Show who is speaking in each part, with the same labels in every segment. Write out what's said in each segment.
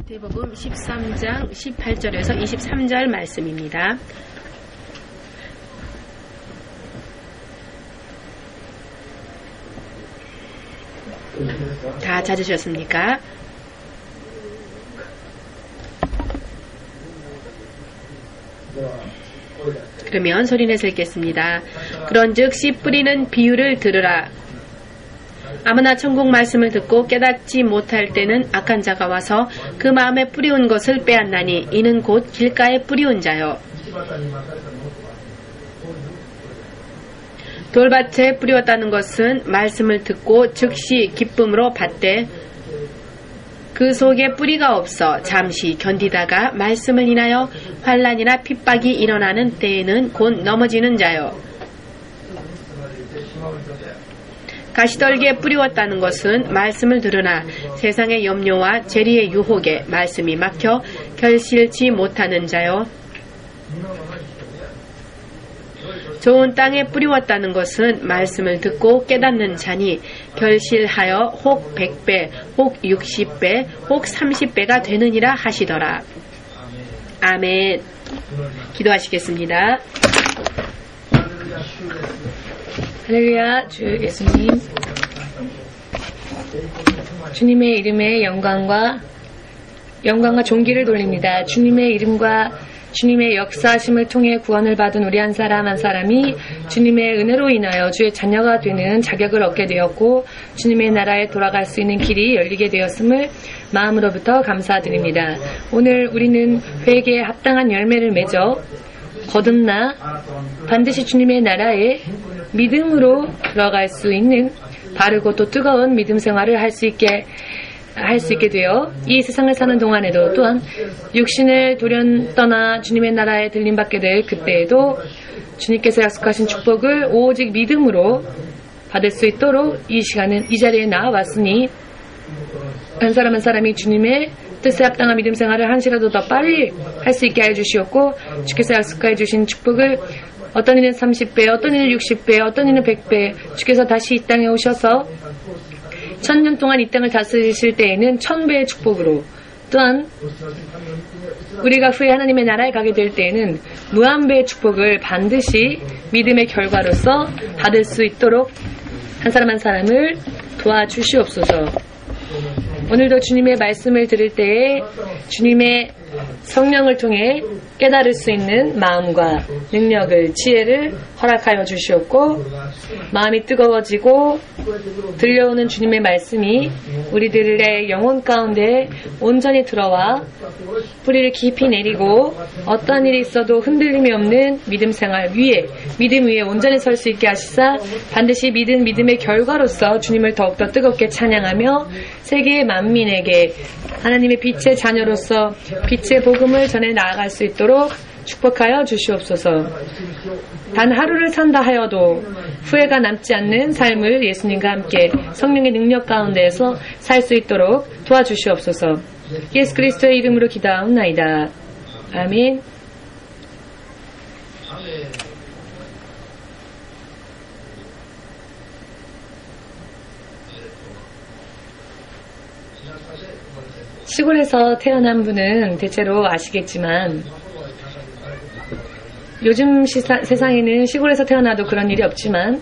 Speaker 1: 마태복음 13장 18절에서 23절 말씀입니다. 다 찾으셨습니까? 그러면 소리내서 읽겠습니다. 그런즉 씨 뿌리는 비유를 들으라. 아무나 천국 말씀을 듣고 깨닫지 못할 때는 악한 자가 와서 그 마음에 뿌리운 것을 빼앗나니 이는 곧 길가에 뿌리운 자요. 돌밭에 뿌리웠다는 것은 말씀을 듣고 즉시 기쁨으로 받되 그 속에 뿌리가 없어 잠시 견디다가 말씀을 인하여 환난이나 핍박이 일어나는 때에는 곧 넘어지는 자요. 가시떨기에 뿌리웠다는 것은 말씀을 들으나 세상의 염려와 재리의 유혹에 말씀이 막혀 결실치 못하는 자요. 좋은 땅에 뿌리웠다는 것은 말씀을 듣고 깨닫는 자니 결실하여 혹 100배, 혹 60배, 혹 30배가 되느니라 하시더라. 아멘. 기도하시겠습니다.
Speaker 2: 할렐루야. 주 예수님, 주님의 이름에 영광과 존귀를 돌립니다. 주님의 이름과 주님의 역사하심을 통해 구원을 받은 우리 한 사람 한 사람이 주님의 은혜로 인하여 주의 자녀가 되는 자격을 얻게 되었고 주님의 나라에 돌아갈 수 있는 길이 열리게 되었음을 마음으로부터 감사드립니다. 오늘 우리는 회개에 합당한 열매를 맺어 거듭나 반드시 주님의 나라에 믿음으로 들어갈 수 있는 바르고 또 뜨거운 믿음 생활을 할 수 있게 되어 이 세상을 사는 동안에도 또한 육신을 돌연 떠나 주님의 나라에 들림받게 될 그때에도 주님께서 약속하신 축복을 오직 믿음으로 받을 수 있도록 이 자리에 나와왔으니 한 사람 한 사람이 주님의 뜻에 합당한 믿음 생활을 한시라도 더 빨리 할 수 있게 해주시었고 주께서 약속해 주신 축복을 어떤 이는 30배, 어떤 이는 60배, 어떤 이는 100배 주께서 다시 이 땅에 오셔서 1000년 동안 이 땅을 다스리실 때에는 1000배의 축복으로 또한 우리가 후에 하나님의 나라에 가게 될 때에는 무한배의 축복을 반드시 믿음의 결과로서 받을 수 있도록 한 사람 한 사람을 도와주시옵소서. 오늘도 주님의 말씀을 들을 때에 주님의 성령을 통해 깨달을 수 있는 마음과 능력을, 지혜를 허락하여 주시옵고 마음이 뜨거워지고 들려오는 주님의 말씀이 우리들의 영혼 가운데 온전히 들어와 뿌리를 깊이 내리고 어떠한 일이 있어도 흔들림이 없는 믿음 생활 위에, 믿음 위에 온전히 설 수 있게 하시사 반드시 믿음의 결과로서 주님을 더욱더 뜨겁게 찬양하며 세계의 만민에게 하나님의 빛의 자녀로서 빛의 복음을 전해 나아갈 수 있도록 축복하여 주시옵소서. 단 하루를 산다 하여도 후회가 남지 않는 삶을 예수님과 함께 성령의 능력 가운데에서 살 수 있도록 도와주시옵소서. 예수 그리스도의 이름으로 기도하옵나이다. 아멘. 시골에서 태어난 분은 대체로 아시겠지만 요즘 세상에는 시골에서 태어나도 그런 일이 없지만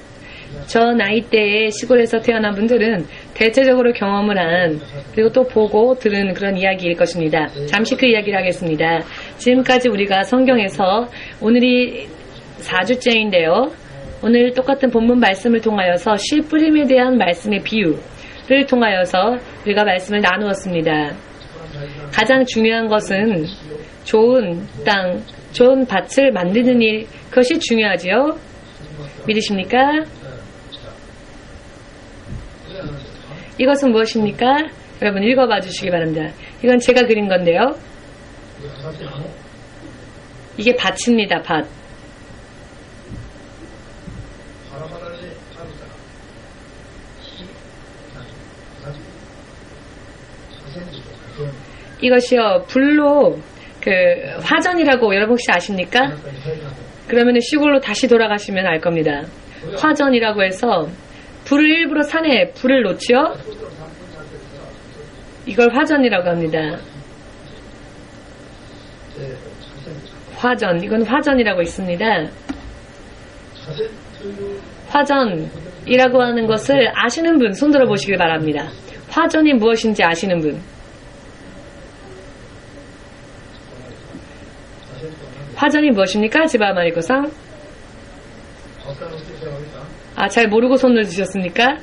Speaker 2: 저 나이대에 시골에서 태어난 분들은 대체적으로 경험을 한 그리고 또 보고 들은 그런 이야기일 것입니다. 잠시 그 이야기를 하겠습니다. 지금까지 우리가 성경에서 오늘이 4주째인데요. 오늘 똑같은 본문 말씀을 통하여서 씨 뿌림에 대한 말씀의 비유를 통하여서 우리가 말씀을 나누었습니다. 가장 중요한 것은 좋은 땅, 좋은 밭을 만드는 일, 그것이 중요하지요. 믿으십니까? 이것은 무엇입니까? 여러분 읽어봐 주시기 바랍니다. 이건 제가 그린 건데요. 이게 밭입니다. 밭. 이것이요 불로 화전이라고 여러분 혹시 아십니까? 그러면 시골로 다시 돌아가시면 알 겁니다. 화전이라고 해서 불을 일부러 산에 불을 놓지요. 이걸 화전이라고 합니다. 화전, 이건 화전이라고 있습니다. 화전이라고 하는 것을 아시는 분 손 들어 보시길 바랍니다. 화전이 무엇인지 아시는 분. 화전이 무엇입니까? 지바마리코상? 잘 모르고 손을 드셨습니까?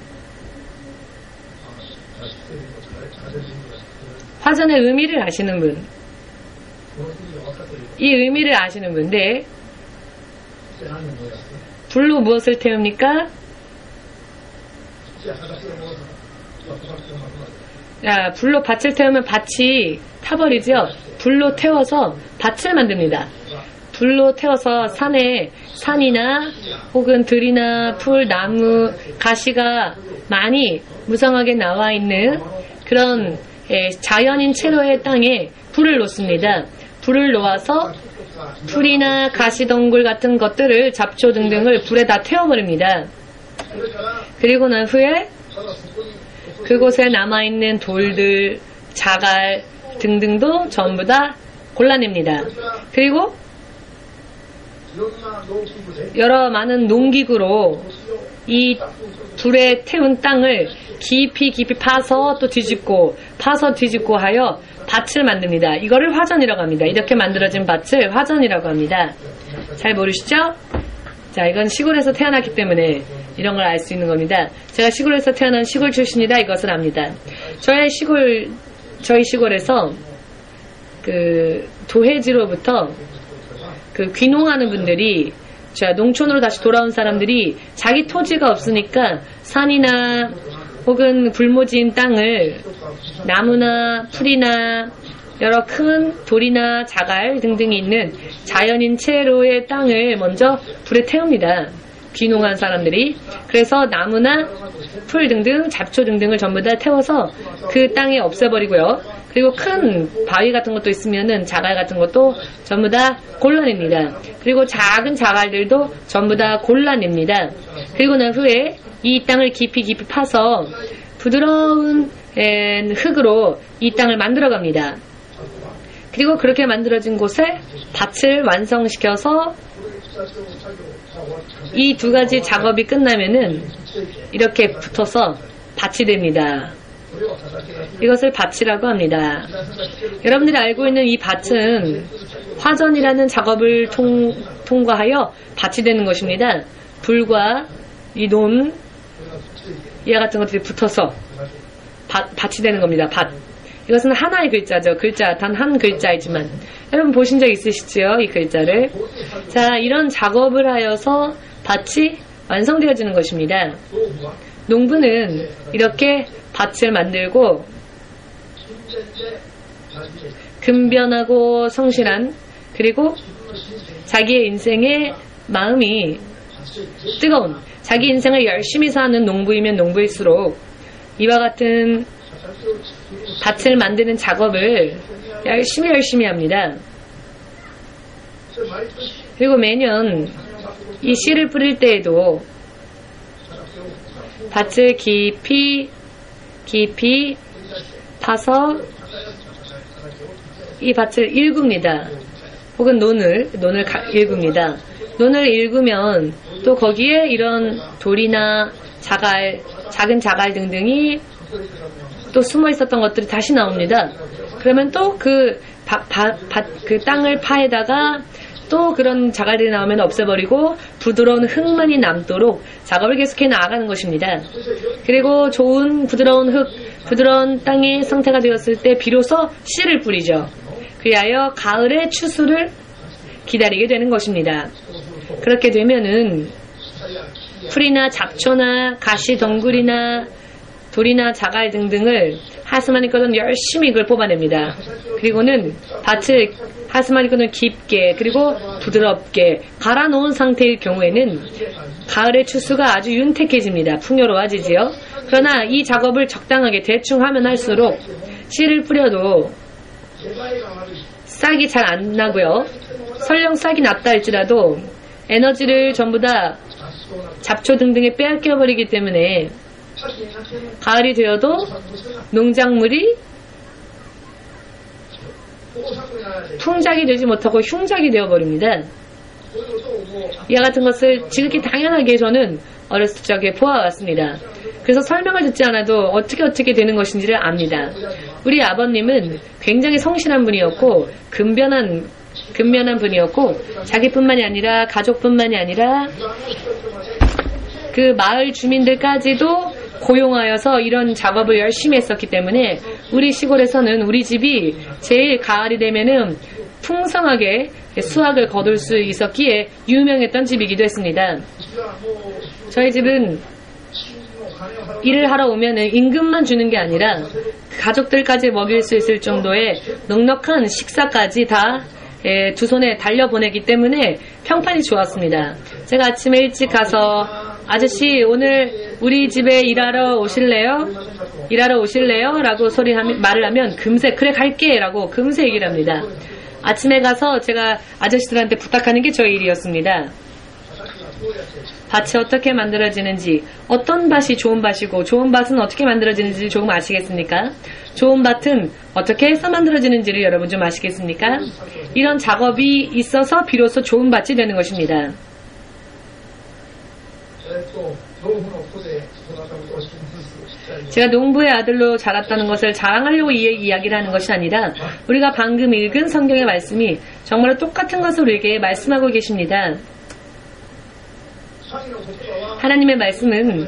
Speaker 2: 화전의 의미를 아시는 분. 이 의미를 아시는 분. 네. 불로 무엇을 태웁니까? 불로 밭을 태우면 밭이 타버리죠. 불로 태워서 밭을 만듭니다. 불로 태워서 산이나 혹은 들이나 풀, 나무, 가시가 많이 무성하게 나와 있는 그런 자연인 채로의 땅에 불을 놓습니다. 불을 놓아서 풀이나 가시덩굴 같은 것들을 잡초 등등을 불에 다 태워버립니다. 그리고 난 후에 그곳에 남아있는 돌들, 자갈 등등도 전부 다 골라냅니다. 그리고 여러 많은 농기구로 이 불에 태운 땅을 깊이 파서 또 뒤집고 하여 밭을 만듭니다. 이거를 화전이라고 합니다. 이렇게 만들어진 밭을 화전이라고 합니다. 잘 모르시죠? 자, 이건 시골에서 태어났기 때문에 이런 걸 알 수 있는 겁니다. 제가 시골에서 태어난 시골 출신이라 이것을 압니다. 저희 시골에서 그 도해지로부터 그 귀농하는 분들이 농촌으로 다시 돌아온 사람들이 자기 토지가 없으니까 산이나 혹은 불모지인 땅을 나무나 풀이나 여러 큰 돌이나 자갈 등등이 있는 자연인 채로의 땅을 먼저 불에 태웁니다. 귀농한 사람들이. 그래서 나무나 풀 등등 잡초 등등을 전부 다 태워서 그 땅에 없애버리고요. 그리고 큰 바위 같은 것도 있으면은 자갈 같은 것도 전부 다 골라냅니다. 그리고 작은 자갈들도 전부 다 골라냅니다. 그리고 난 후에 이 땅을 깊이 파서 부드러운 흙으로 이 땅을 만들어갑니다. 그리고 그렇게 만들어진 곳에 밭을 완성시켜서 이 두 가지 작업이 끝나면은 이렇게 붙어서 밭이 됩니다. 이것을 밭이라고 합니다. 여러분들이 알고 있는 이 밭은 화전이라는 작업을 통과하여 밭이 되는 것입니다. 불과 이 논, 이와 같은 것들이 붙어서 밭이 되는 겁니다. 밭. 이것은 하나의 글자죠. 글자, 단 한 글자이지만. 여러분 보신 적 있으시죠? 이 글자를. 자, 이런 작업을 하여서 밭이 완성되어지는 것입니다. 농부는 이렇게 밭을 만들고 근변하고 성실한, 그리고 자기의 인생의 마음이 뜨거운, 자기 인생을 열심히 사는 농부이면 농부일수록 이와 같은 밭을 만드는 작업을 열심히 합니다. 그리고 매년 이 씨를 뿌릴 때에도 밭을 깊이 파서 이 밭을 일굽니다. 혹은 논을 일굽니다. 논을 일구면 또 거기에 이런 돌이나 자갈, 작은 자갈 등등이 또 숨어 있었던 것들이 다시 나옵니다. 그러면 또 그 땅을 파에다가 또 그런 자갈들이 나오면 없애버리고 부드러운 흙만이 남도록 작업을 계속해 나아가는 것입니다. 그리고 좋은 부드러운 흙, 부드러운 땅의 상태가 되었을 때 비로소 씨를 뿌리죠. 그리하여 가을의 추수를 기다리게 되는 것입니다. 그렇게 되면은 풀이나 잡초나 가시 덩굴이나 돌이나 자갈 등등을 하스마니코는 열심히 이걸 뽑아냅니다. 그리고는 밭을 하스마니코는 깊게 그리고 부드럽게 갈아놓은 상태일 경우에는 가을의 추수가 아주 윤택해집니다. 풍요로워지지요. 그러나 이 작업을 적당하게 대충 하면 할수록 씨를 뿌려도 싹이 잘 안 나고요. 설령 싹이 났다 할지라도 에너지를 전부 다 잡초 등등에 빼앗겨버리기 때문에 가을이 되어도 농작물이 풍작이 되지 못하고 흉작이 되어버립니다. 이와 같은 것을 지극히 당연하게 저는 어렸을 적에 보아왔습니다. 그래서 설명을 듣지 않아도 어떻게 되는 것인지를 압니다. 우리 아버님은 굉장히 성실한 분이었고 근면한 분이었고 자기뿐만이 아니라 가족뿐만이 아니라 그 마을 주민들까지도 고용하여서 이런 작업을 열심히 했었기 때문에 우리 시골에서는 우리 집이 제일 가을이 되면은 풍성하게 수확을 거둘 수 있었기에 유명했던 집이기도 했습니다. 저희 집은 일을 하러 오면은 임금만 주는 게 아니라 가족들까지 먹일 수 있을 정도의 넉넉한 식사까지 다 두 손에 달려보내기 때문에 평판이 좋았습니다. 제가 아침에 일찍 가서 아저씨 오늘 우리 집에 일하러 오실래요? 라고 말을 하면 금세 그래 갈게 라고 금세 얘기를 합니다. 아침에 가서 제가 아저씨들한테 부탁하는 게 저희 일이었습니다. 밭이 어떻게 만들어지는지, 어떤 밭이 좋은 밭이고 좋은 밭은 어떻게 만들어지는지 조금 아시겠습니까? 좋은 밭은 어떻게 해서 만들어지는지를 여러분 좀 아시겠습니까? 이런 작업이 있어서 비로소 좋은 밭이 되는 것입니다. 제가 농부의 아들로 자랐다는 것을 자랑하려고 이야기를 하는 것이 아니라 우리가 방금 읽은 성경의 말씀이 정말로 똑같은 것을 우리에게 말씀하고 계십니다. 하나님의 말씀은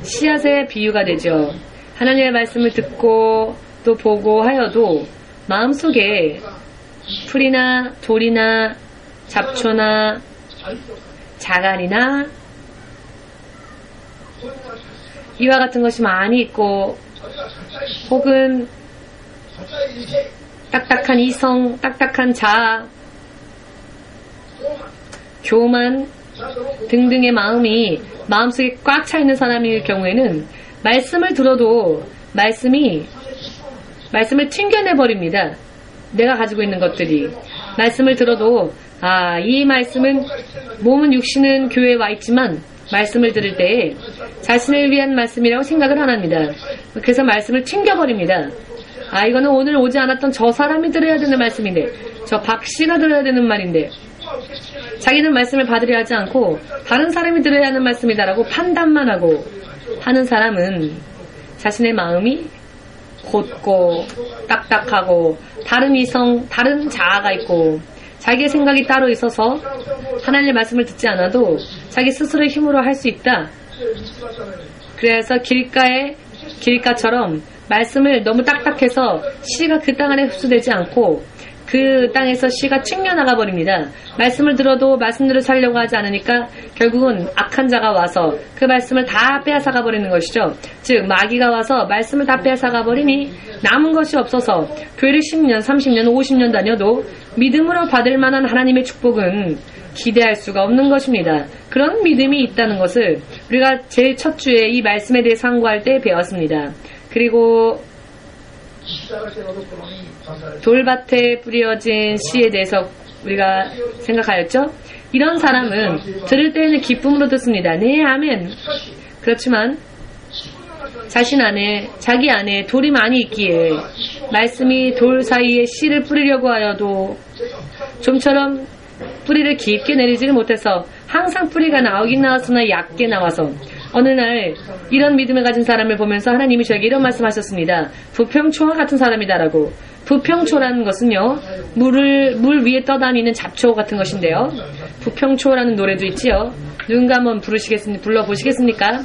Speaker 2: 씨앗의 비유가 되죠. 하나님의 말씀을 듣고 또 보고 하여도 마음속에 풀이나 돌이나 잡초나 자갈이나 이와 같은 것이 많이 있고 혹은 딱딱한 이성, 딱딱한 자아, 교만 등등의 마음이 마음속에 꽉 차 있는 사람일 경우에는 말씀을 들어도 말씀을 튕겨내버립니다. 내가 가지고 있는 것들이. 말씀을 들어도 이 말씀은 몸은 육신은 교회에 와 있지만 말씀을 들을 때에 자신을 위한 말씀이라고 생각을 안 합니다. 그래서 말씀을 튕겨버립니다. 이거는 오늘 오지 않았던 저 사람이 들어야 되는 말씀인데, 저 박 씨가 들어야 되는 말인데, 자기는 말씀을 받으려 하지 않고 다른 사람이 들어야 하는 말씀이다라고 판단만 하고 하는 사람은 자신의 마음이 곧고 딱딱하고 다른 이성, 다른 자아가 있고 자기의 생각이 따로 있어서 하나님의 말씀을 듣지 않아도 자기 스스로의 힘으로 할 수 있다. 그래서 길가처럼 말씀을 너무 딱딱해서 씨가 그 땅 안에 흡수되지 않고 그 땅에서 씨가 튕겨나가 버립니다. 말씀을 들어도 말씀대로 살려고 하지 않으니까 결국은 악한 자가 와서 그 말씀을 다 빼앗아가 버리는 것이죠. 즉 마귀가 와서 말씀을 다 빼앗아가 버리니 남은 것이 없어서 교회를 10년, 30년, 50년 다녀도 믿음으로 받을 만한 하나님의 축복은 기대할 수가 없는 것입니다. 그런 믿음이 있다는 것을 우리가 제일 첫 주에 이 말씀에 대해 상고할 때 배웠습니다. 그리고 돌밭에 뿌려진 씨에 대해서 우리가 생각하였죠? 이런 사람은 들을 때에는 기쁨으로 듣습니다. 네, 아멘. 그렇지만 자기 안에 돌이 많이 있기에 말씀이 돌 사이에 씨를 뿌리려고 하여도 좀처럼 뿌리를 깊게 내리지를 못해서 항상 뿌리가 나오긴 나왔으나 얕게 나와서 어느 날 이런 믿음을 가진 사람을 보면서 하나님이 저에게 이런 말씀하셨습니다. 부평초와 같은 사람이다라고. 부평초라는 것은요, 물 위에 떠다니는 잡초 같은 것인데요. 부평초라는 노래도 있지요. 누군가 한번 불러보시겠습니까?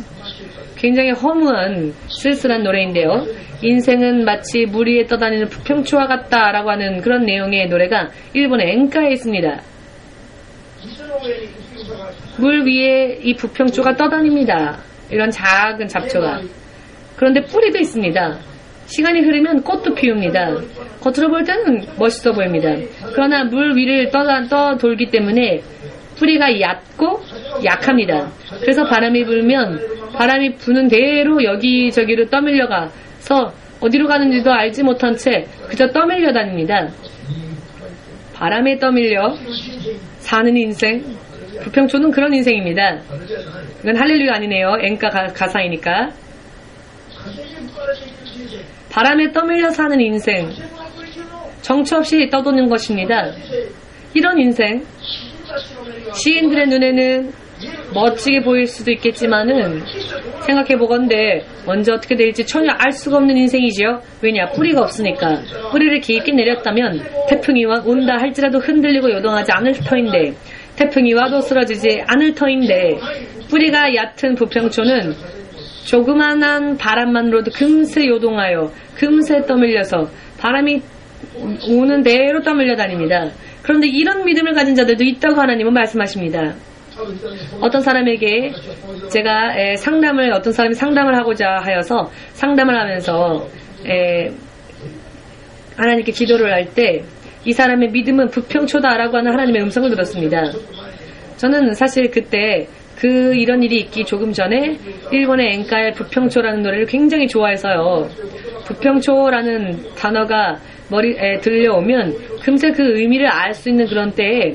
Speaker 2: 굉장히 허무한 쓸쓸한 노래인데요. 인생은 마치 물 위에 떠다니는 부평초와 같다라고 하는 그런 내용의 노래가 일본의 엔카에 있습니다. 물 위에 이 부평초가 떠다닙니다. 이런 작은 잡초가. 그런데 뿌리도 있습니다. 시간이 흐르면 꽃도 피웁니다. 겉으로 볼 때는 멋있어 보입니다. 그러나 물 위를 떠돌기 때문에 뿌리가 얕고 약합니다. 그래서 바람이 불면 바람이 부는 대로 여기저기로 떠밀려가서 어디로 가는지도 알지 못한 채 그저 떠밀려 다닙니다. 바람에 떠밀려 사는 인생. 부평초는 그런 인생입니다. 이건 할렐루야 아니네요. 엔카 가사이니까. 바람에 떠밀려 사는 인생. 정처 없이 떠도는 것입니다. 이런 인생, 시인들의 눈에는 멋지게 보일 수도 있겠지만은 생각해보건대 언제 어떻게 될지 전혀 알 수가 없는 인생이지요. 왜냐? 뿌리가 없으니까. 뿌리를 깊게 내렸다면 태풍이 온다 할지라도 흔들리고 요동하지 않을 터인데, 태풍이 와도 쓰러지지 않을 터인데, 뿌리가 얕은 부평초는 조그만한 바람만으로도 금세 요동하여 금세 떠밀려서 바람이 오는 대로 떠밀려 다닙니다. 그런데 이런 믿음을 가진 자들도 있다고 하나님은 말씀하십니다. 어떤 사람에게 제가 어떤 사람이 상담을 하고자 하여서 상담을 하면서 하나님께 기도를 할 때 이 사람의 믿음은 부평초다라고 하는 하나님의 음성을 들었습니다. 저는 사실 그때 이런 일이 있기 조금 전에 일본의 엔카의 부평초라는 노래를 굉장히 좋아해서요. 부평초라는 단어가 머리에 들려오면 금세 그 의미를 알 수 있는 그런 때에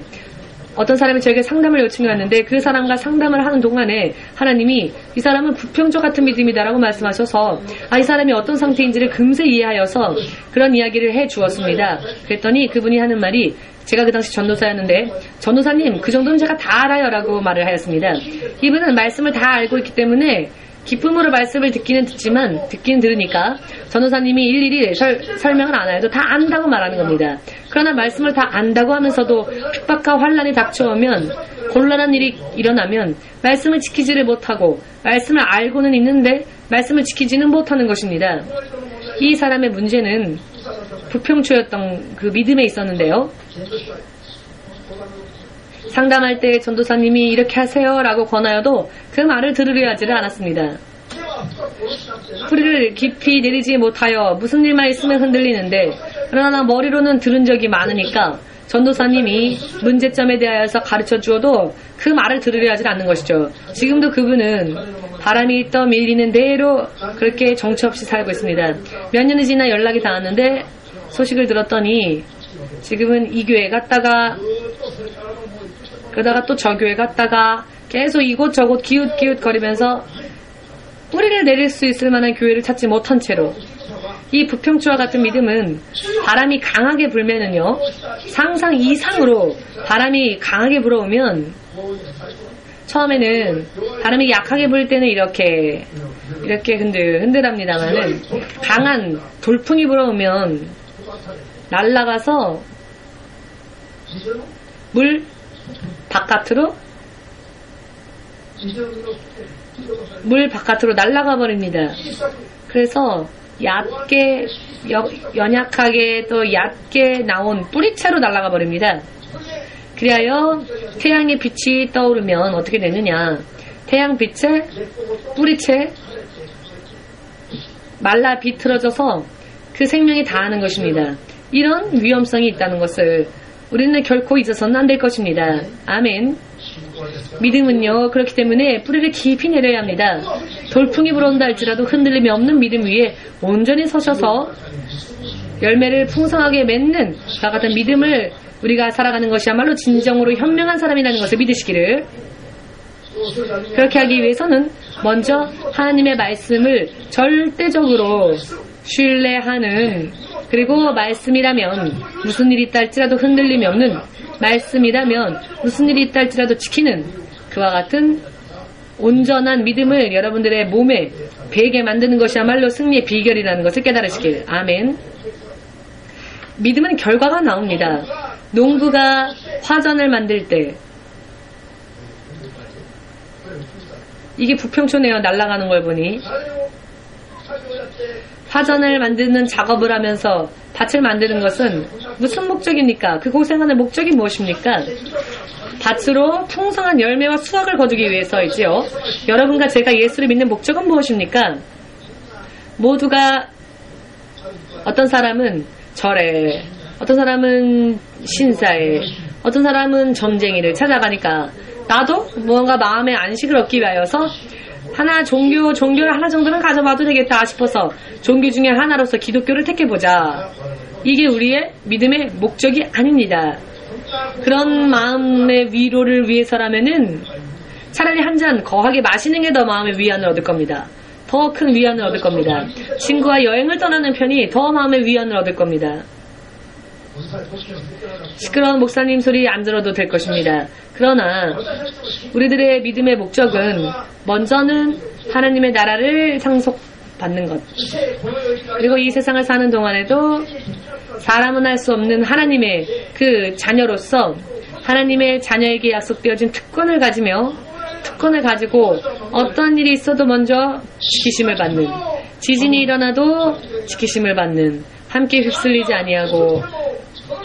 Speaker 2: 어떤 사람이 저에게 상담을 요청해 왔는데 그 사람과 상담을 하는 동안에 하나님이 이 사람은 부평초 같은 믿음이다라고 말씀하셔서 이 사람이 어떤 상태인지를 금세 이해하여서 그런 이야기를 해 주었습니다. 그랬더니 그분이 하는 말이, 제가 그 당시 전도사였는데, 전도사님 그 정도는 제가 다 알아요 라고 말을 하였습니다. 이분은 말씀을 다 알고 있기 때문에 기쁨으로 말씀을 듣기는 들으니까 전도사님이 일일이 설명을 안 해도 다 안다고 말하는 겁니다. 그러나 말씀을 다 안다고 하면서도 핍박과 환란이 닥쳐오면, 곤란한 일이 일어나면 말씀을 지키지를 못하고, 말씀을 알고는 있는데 말씀을 지키지는 못하는 것입니다. 이 사람의 문제는 부평초였던 그 믿음에 있었는데요. 상담할 때 전도사님이 이렇게 하세요 라고 권하여도 그 말을 들으려 하지를 않았습니다. 뿌리를 깊이 내리지 못하여 무슨 일만 있으면 흔들리는데, 그러나 머리로는 들은 적이 많으니까 전도사님이 문제점에 대하여서 가르쳐 주어도 그 말을 들으려 하지 않는 것이죠. 지금도 그분은 바람이 떠밀리는 대로 그렇게 정처 없이 살고 있습니다. 몇 년이 지나 연락이 닿았는데 소식을 들었더니 지금은 이 교회 갔다가 그러다가 또 저 교회 갔다가 계속 이곳저곳 기웃기웃거리면서 뿌리를 내릴 수 있을 만한 교회를 찾지 못한 채로, 이 부평초와 같은 믿음은 바람이 강하게 불면은요, 상상 이상으로 바람이 강하게 불어오면, 처음에는 바람이 약하게 불 때는 이렇게 흔들합니다만은 강한 돌풍이 불어오면 날아가서 물 바깥으로 날아가 버립니다. 그래서 얕게, 연약하게 또 얕게 나온 뿌리채로 날아가 버립니다. 그리하여 태양의 빛이 떠오르면 어떻게 되느냐? 태양빛에 뿌리채 말라 비틀어져서 그 생명이 다하는 것입니다. 이런 위험성이 있다는 것을 우리는 결코 잊어서는 안 될 것입니다. 아멘. 믿음은요, 그렇기 때문에 뿌리를 깊이 내려야 합니다. 돌풍이 불어온다 할지라도 흔들림이 없는 믿음 위에 온전히 서셔서 열매를 풍성하게 맺는 그와 같은 믿음을 우리가 살아가는 것이야말로 진정으로 현명한 사람이라는 것을 믿으시기를. 그렇게 하기 위해서는 먼저 하나님의 말씀을 절대적으로 신뢰하는, 그리고 말씀이라면 무슨 일이 있다 할지라도 흔들림이 없는, 말씀이라면 무슨 일이 있다 할지라도 지키는 그와 같은 온전한 믿음을 여러분들의 몸에 배게 만드는 것이야말로 승리의 비결이라는 것을 깨달으시길. 아멘. 믿음은 결과가 나옵니다. 농부가 화전을 만들 때, 이게 부평초네요. 날아가는 걸 보니. 화전을 만드는 작업을 하면서 밭을 만드는 것은 무슨 목적입니까? 그 고생하는 목적이 무엇입니까? 밭으로 풍성한 열매와 수확을 거두기 위해서이지요. 여러분과 제가 예수를 믿는 목적은 무엇입니까? 모두가, 어떤 사람은 절에, 어떤 사람은 신사에, 어떤 사람은 점쟁이를 찾아가니까 나도 무언가 마음의 안식을 얻기 위하여서 종교를 하나 정도는 가져봐도 되겠다 싶어서 종교 중에 하나로서 기독교를 택해보자. 이게 우리의 믿음의 목적이 아닙니다. 그런 마음의 위로를 위해서라면은 차라리 한 잔 거하게 마시는 게 더 마음의 위안을 얻을 겁니다. 더 큰 위안을 얻을 겁니다. 친구와 여행을 떠나는 편이 더 마음의 위안을 얻을 겁니다. 시끄러운 목사님 소리 안 들어도 될 것입니다. 그러나 우리들의 믿음의 목적은 먼저는 하나님의 나라를 상속받는 것. 그리고 이 세상을 사는 동안에도 사람은 할 수 없는 하나님의 그 자녀로서 하나님의 자녀에게 약속되어진 특권을 가지고 어떤 일이 있어도 먼저 지키심을 받는, 지진이 일어나도 지키심을 받는, 함께 휩쓸리지 아니하고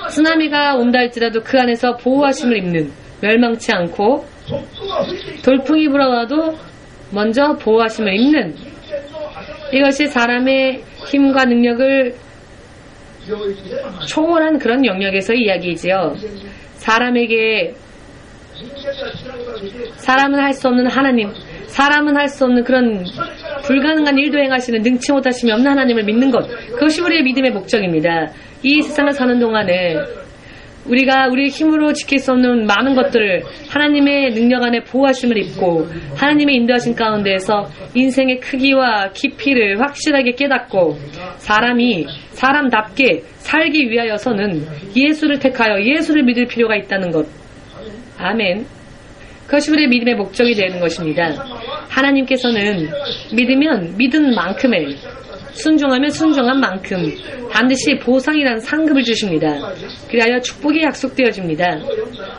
Speaker 2: 쓰나미가 온다 할지라도 그 안에서 보호하심을 입는, 멸망치 않고 돌풍이 불어와도 먼저 보호하심을 입는, 이것이 사람의 힘과 능력을 초월한 그런 영역에서의 이야기이지요. 사람은 할 수 없는 하나님, 사람은 할 수 없는 그런 불가능한 일도 행하시는 능치 못하심이 없는 하나님을 믿는 것, 그것이 우리의 믿음의 목적입니다. 이 세상을 사는 동안에 우리가 우리의 힘으로 지킬 수 없는 많은 것들을 하나님의 능력 안에 보호하심을 입고 하나님의 인도하신 가운데에서 인생의 크기와 깊이를 확실하게 깨닫고 사람답게 살기 위하여서는 예수를 택하여 예수를 믿을 필요가 있다는 것. 아멘. 그것이 우리의 믿음의 목적이 되는 것입니다. 하나님께서는 믿으면 믿은 만큼의, 순종하면 순종한 만큼 반드시 보상이라는 상급을 주십니다. 그리하여 축복이 약속되어집니다.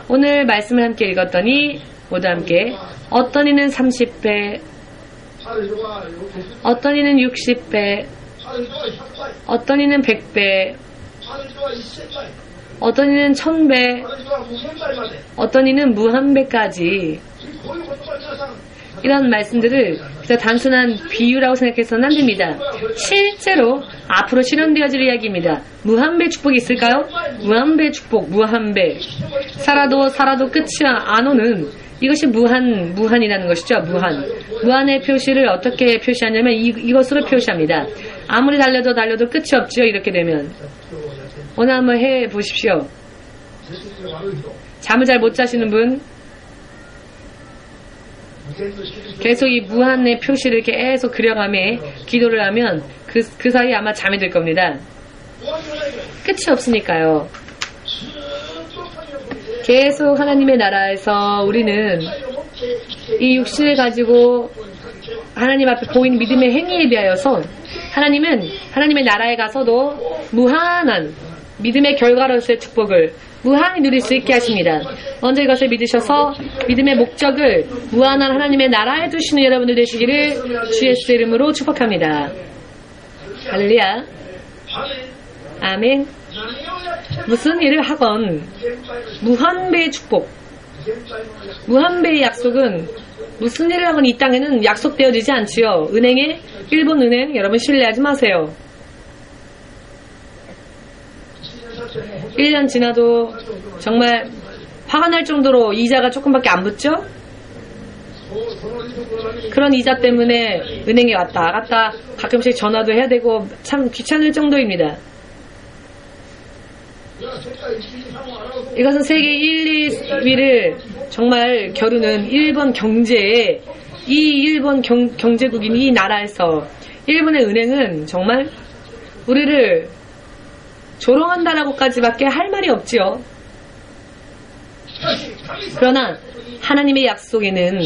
Speaker 2: 오늘 말씀을 함께 읽었더니 모두 함께 어떤 이는 30배, 어떤 이는 60배, 어떤 이는 100배, 어떤 이는 1000배, 어떤 이는 무한배까지, 이런 말씀들을 그저 단순한 비유라고 생각해서는 안 됩니다. 실제로 앞으로 실현되어질 이야기입니다. 무한배 축복이 있을까요? 무한배 축복, 무한배. 살아도 끝이 안 오는, 이것이 무한이라는 것이죠. 무한의 표시를 어떻게 표시하냐면 이것으로 표시합니다. 아무리 달려도 끝이 없죠. 이렇게 되면. 오늘 한번 해보십시오. 잠을 잘 못 자시는 분, 계속 이 무한의 표시를 계속 그려가며 기도를 하면 그 사이에 아마 잠이 들 겁니다. 끝이 없으니까요. 계속 하나님의 나라에서 우리는 이 육신을 가지고 하나님 앞에 보이는 믿음의 행위에 대하여서 하나님은 하나님의 나라에 가서도 무한한 믿음의 결과로서의 축복을 무한히 누릴 수 있게 하십니다. 먼저 이것을 믿으셔서 믿음의 목적을 무한한 하나님의 나라에 두시는 여러분들 되시기를 주 예수 이름으로 축복합니다. 할렐루야. 아멘. 무슨 일을 하건 무한배의 축복, 무한배의 약속은 무슨 일을 하건 이 땅에는 약속되어지지 않지요. 은행에, 일본 은행 여러분 신뢰하지 마세요. 1년 지나도 정말 화가 날 정도로 이자가 조금밖에 안 붙죠? 그런 이자 때문에 은행에 왔다 갔다 가끔씩 전화도 해야 되고 참 귀찮을 정도입니다. 이것은 세계 1, 2위를 정말 겨루는 일본 경제에, 이 일본 경제국인 이 나라에서 일본의 은행은 정말 우리를 조롱한다라고까지밖에 할 말이 없지요. 그러나 하나님의 약속에는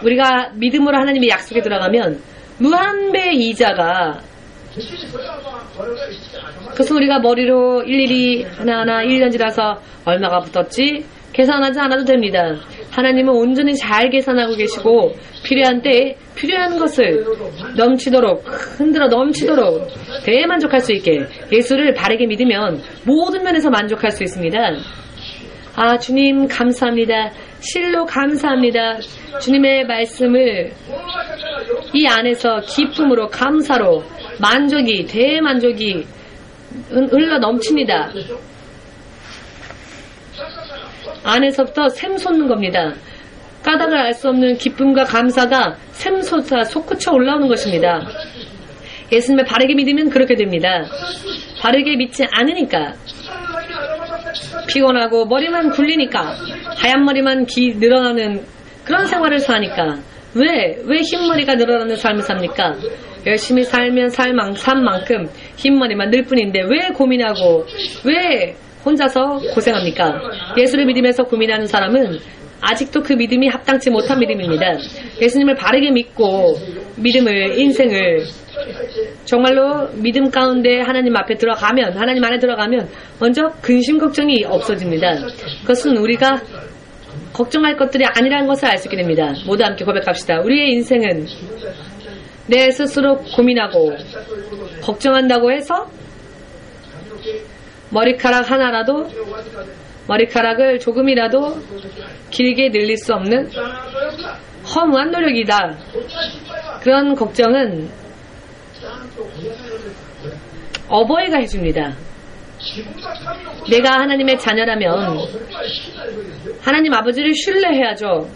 Speaker 2: 우리가 믿음으로 하나님의 약속에 들어가면 무한배 이자가, 그것은 우리가 머리로 일일이 하나하나 1년 지나서 얼마가 붙었지 계산하지 않아도 됩니다. 하나님은 온전히 잘 계산하고 계시고 필요한 때에 필요한 것을 넘치도록, 흔들어 넘치도록 대만족할 수 있게 예수를 바르게 믿으면 모든 면에서 만족할 수 있습니다. 아, 주님 감사합니다. 실로 감사합니다. 주님의 말씀을 이 안에서 기쁨으로, 감사로 만족이, 대만족이 흘러 넘칩니다. 안에서부터 샘솟는 겁니다. 까닭을 알 수 없는 기쁨과 감사가 샘솟아 솟구쳐 올라오는 것입니다. 예수님을 바르게 믿으면 그렇게 됩니다. 바르게 믿지 않으니까 피곤하고 머리만 굴리니까, 하얀 머리만 늘어나는 그런 생활을 사니까, 왜 흰머리가 늘어나는 삶을 삽니까? 열심히 살면 산 만큼 흰머리만 늘 뿐인데 왜 고민하고 왜 혼자서 고생합니까? 예수를 믿으면서 고민하는 사람은 아직도 그 믿음이 합당치 못한 믿음입니다. 예수님을 바르게 믿고 믿음을, 인생을 정말로 믿음 가운데 하나님 앞에 들어가면, 하나님 안에 들어가면 먼저 근심 걱정이 없어집니다. 그것은 우리가 걱정할 것들이 아니라는 것을 알 수 있게 됩니다. 모두 함께 고백합시다. 우리의 인생은 내 스스로 고민하고 걱정한다고 해서 머리카락을 조금이라도 길게 늘릴 수 없는 허무한 노력이다. 그런 걱정은 어버이가 해줍니다. 내가 하나님의 자녀라면 하나님 아버지를 신뢰해야죠.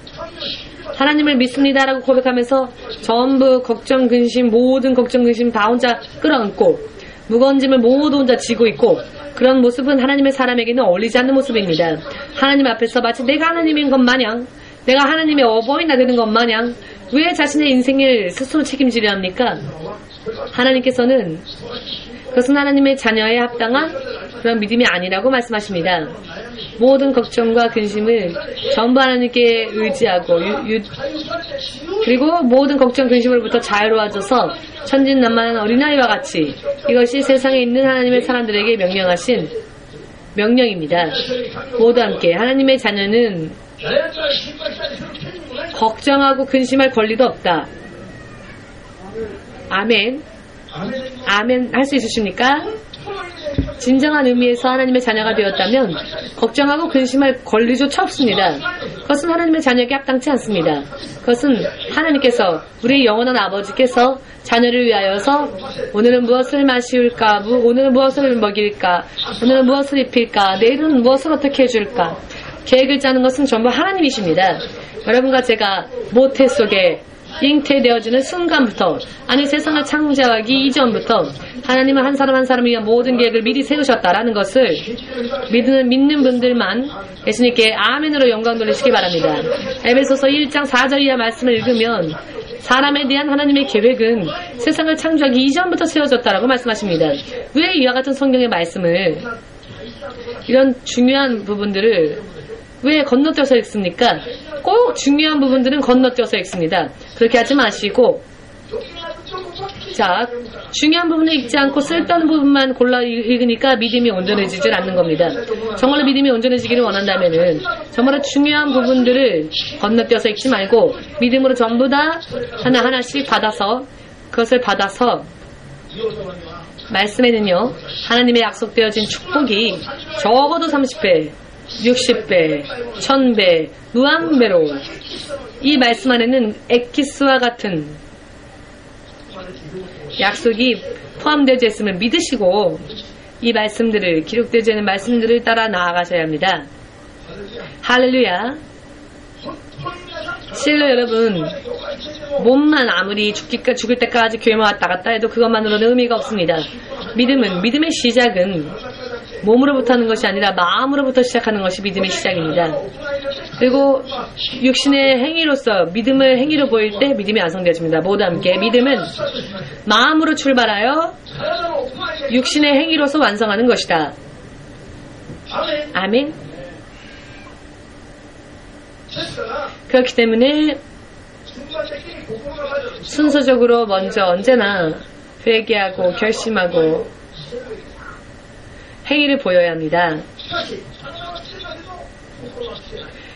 Speaker 2: 하나님을 믿습니다라고 고백하면서 전부 걱정, 근심, 모든 걱정, 근심 다 혼자 끌어안고 무거운 짐을 모두 혼자 지고 있고 그런 모습은 하나님의 사람에게는 어울리지 않는 모습입니다. 하나님 앞에서 마치 내가 하나님인 것 마냥, 내가 하나님의 어버이나 되는 것 마냥 왜 자신의 인생을 스스로 책임지려 합니까? 하나님께서는 그것은 하나님의 자녀에 합당한 그런 믿음이 아니라고 말씀하십니다. 모든 걱정과 근심을 전부 하나님께 의지하고 그리고 모든 걱정 근심으로부터 자유로워져서 천진난만한 어린아이와 같이 이것이 세상에 있는 하나님의 사람들에게 명령하신 명령입니다. 모두 함께 하나님의 자녀는 걱정하고 근심할 권리도 없다. 아멘. 아멘 할 수 있으십니까? 진정한 의미에서 하나님의 자녀가 되었다면 걱정하고 근심할 권리조차 없습니다. 그것은 하나님의 자녀에게 합당치 않습니다. 그것은 하나님께서 우리의 영원한 아버지께서 자녀를 위하여서 오늘은 무엇을 마실까, 오늘은 무엇을 먹일까, 오늘은 무엇을 입힐까, 내일은 무엇을 어떻게 해줄까 계획을 짜는 것은 전부 하나님이십니다. 여러분과 제가 모태 속에 잉태되어지는 순간부터, 아니 세상을 창조하기 이전부터 하나님은 한 사람 한 사람을 위한 모든 계획을 미리 세우셨다라는 것을 믿는 분들만 예수님께 아멘으로 영광 돌리시기 바랍니다. 에베소서 1장 4절 이하 말씀을 읽으면 사람에 대한 하나님의 계획은 세상을 창조하기 이전부터 세워졌다라고 말씀하십니다. 왜 이와 같은 성경의 말씀을, 이런 중요한 부분들을 왜 건너뛰어서 읽습니까? 꼭 중요한 부분들은 건너뛰어서 읽습니다. 그렇게 하지 마시고, 자, 중요한 부분을 읽지 않고 쓸데없는 부분만 골라 읽으니까 믿음이 온전해지질 않는 겁니다. 정말로 믿음이 온전해지기를 원한다면은 정말로 중요한 부분들을 건너뛰어서 읽지 말고 믿음으로 전부 다 하나하나씩 받아서, 그것을 받아서 말씀에는요, 하나님의 약속되어진 축복이 적어도 30배, 60배, 1000배, 무한배로 이 말씀 안에는 엑기스와 같은 약속이 포함되어 있음을 믿으시고 이 말씀들을, 기록되어 있는 말씀들을 따라 나아가셔야 합니다. 할렐루야. 실로 여러분, 몸만 아무리 죽을 때까지 교회만 왔다 갔다 해도 그것만으로는 의미가 없습니다. 믿음의 시작은 몸으로부터 하는 것이 아니라 마음으로부터 시작하는 것이 믿음의 시작입니다. 그리고 육신의 행위로서 믿음을 행위로 보일 때 믿음이 완성되어집니다. 모두 함께 믿음은 마음으로 출발하여 육신의 행위로서 완성하는 것이다. 아멘. 그렇기 때문에 순서적으로 먼저 언제나 회개하고 결심하고 행위를 보여야 합니다.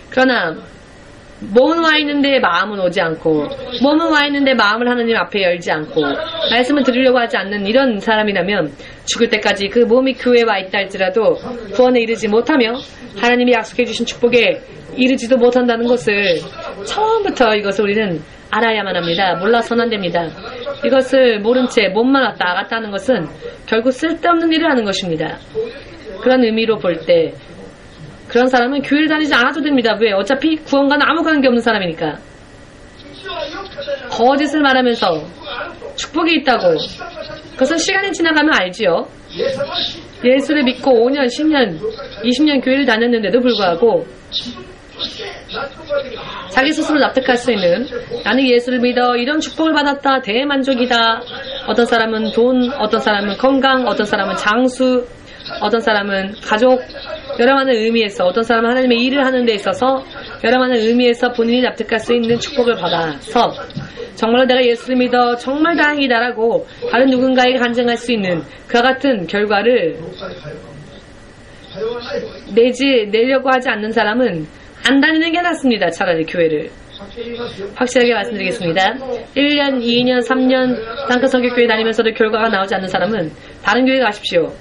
Speaker 2: 그러나 몸은 와 있는데 마음은 오지 않고, 몸은 와 있는데 마음을 하나님 앞에 열지 않고 말씀을 들으려고 하지 않는 이런 사람이라면 죽을 때까지 그 몸이 교회에 와 있다 할지라도 구원에 이르지 못하며 하나님이 약속해 주신 축복에 이르지도 못한다는 것을 처음부터 이것을 우리는 알아야만 합니다. 몰라서는 안 됩니다. 이것을 모른 채 몸만 왔다 갔다 하는 것은 결국 쓸데없는 일을 하는 것입니다. 그런 의미로 볼 때 그런 사람은 교회를 다니지 않아도 됩니다. 왜? 어차피 구원과는 아무 관계없는 사람이니까. 거짓을 말하면서 축복이 있다고, 그것은 시간이 지나가면 알지요. 예수를 믿고 5년, 10년, 20년 교회를 다녔는데도 불구하고 자기 스스로 납득할 수 있는 나는 예수를 믿어 이런 축복을 받았다 대만족이다. 어떤 사람은 돈, 어떤 사람은 건강, 어떤 사람은 장수, 어떤 사람은 가족, 여러 많은 의미에서 어떤 사람은 하나님의 일을 하는 데 있어서 여러 많은 의미에서 본인이 납득할 수 있는 축복을 받아서 정말로 내가 예수를 믿어 정말 다행이다라고 다른 누군가에게 간증할 수 있는 그와 같은 결과를 내려고 하지 않는 사람은 안 다니는 게 낫습니다. 차라리 교회를. 확실하게 말씀드리겠습니다. 1년, 2년, 3년 땅끝 선교교회 다니면서도 결과가 나오지 않는 사람은 다른 교회 가십시오.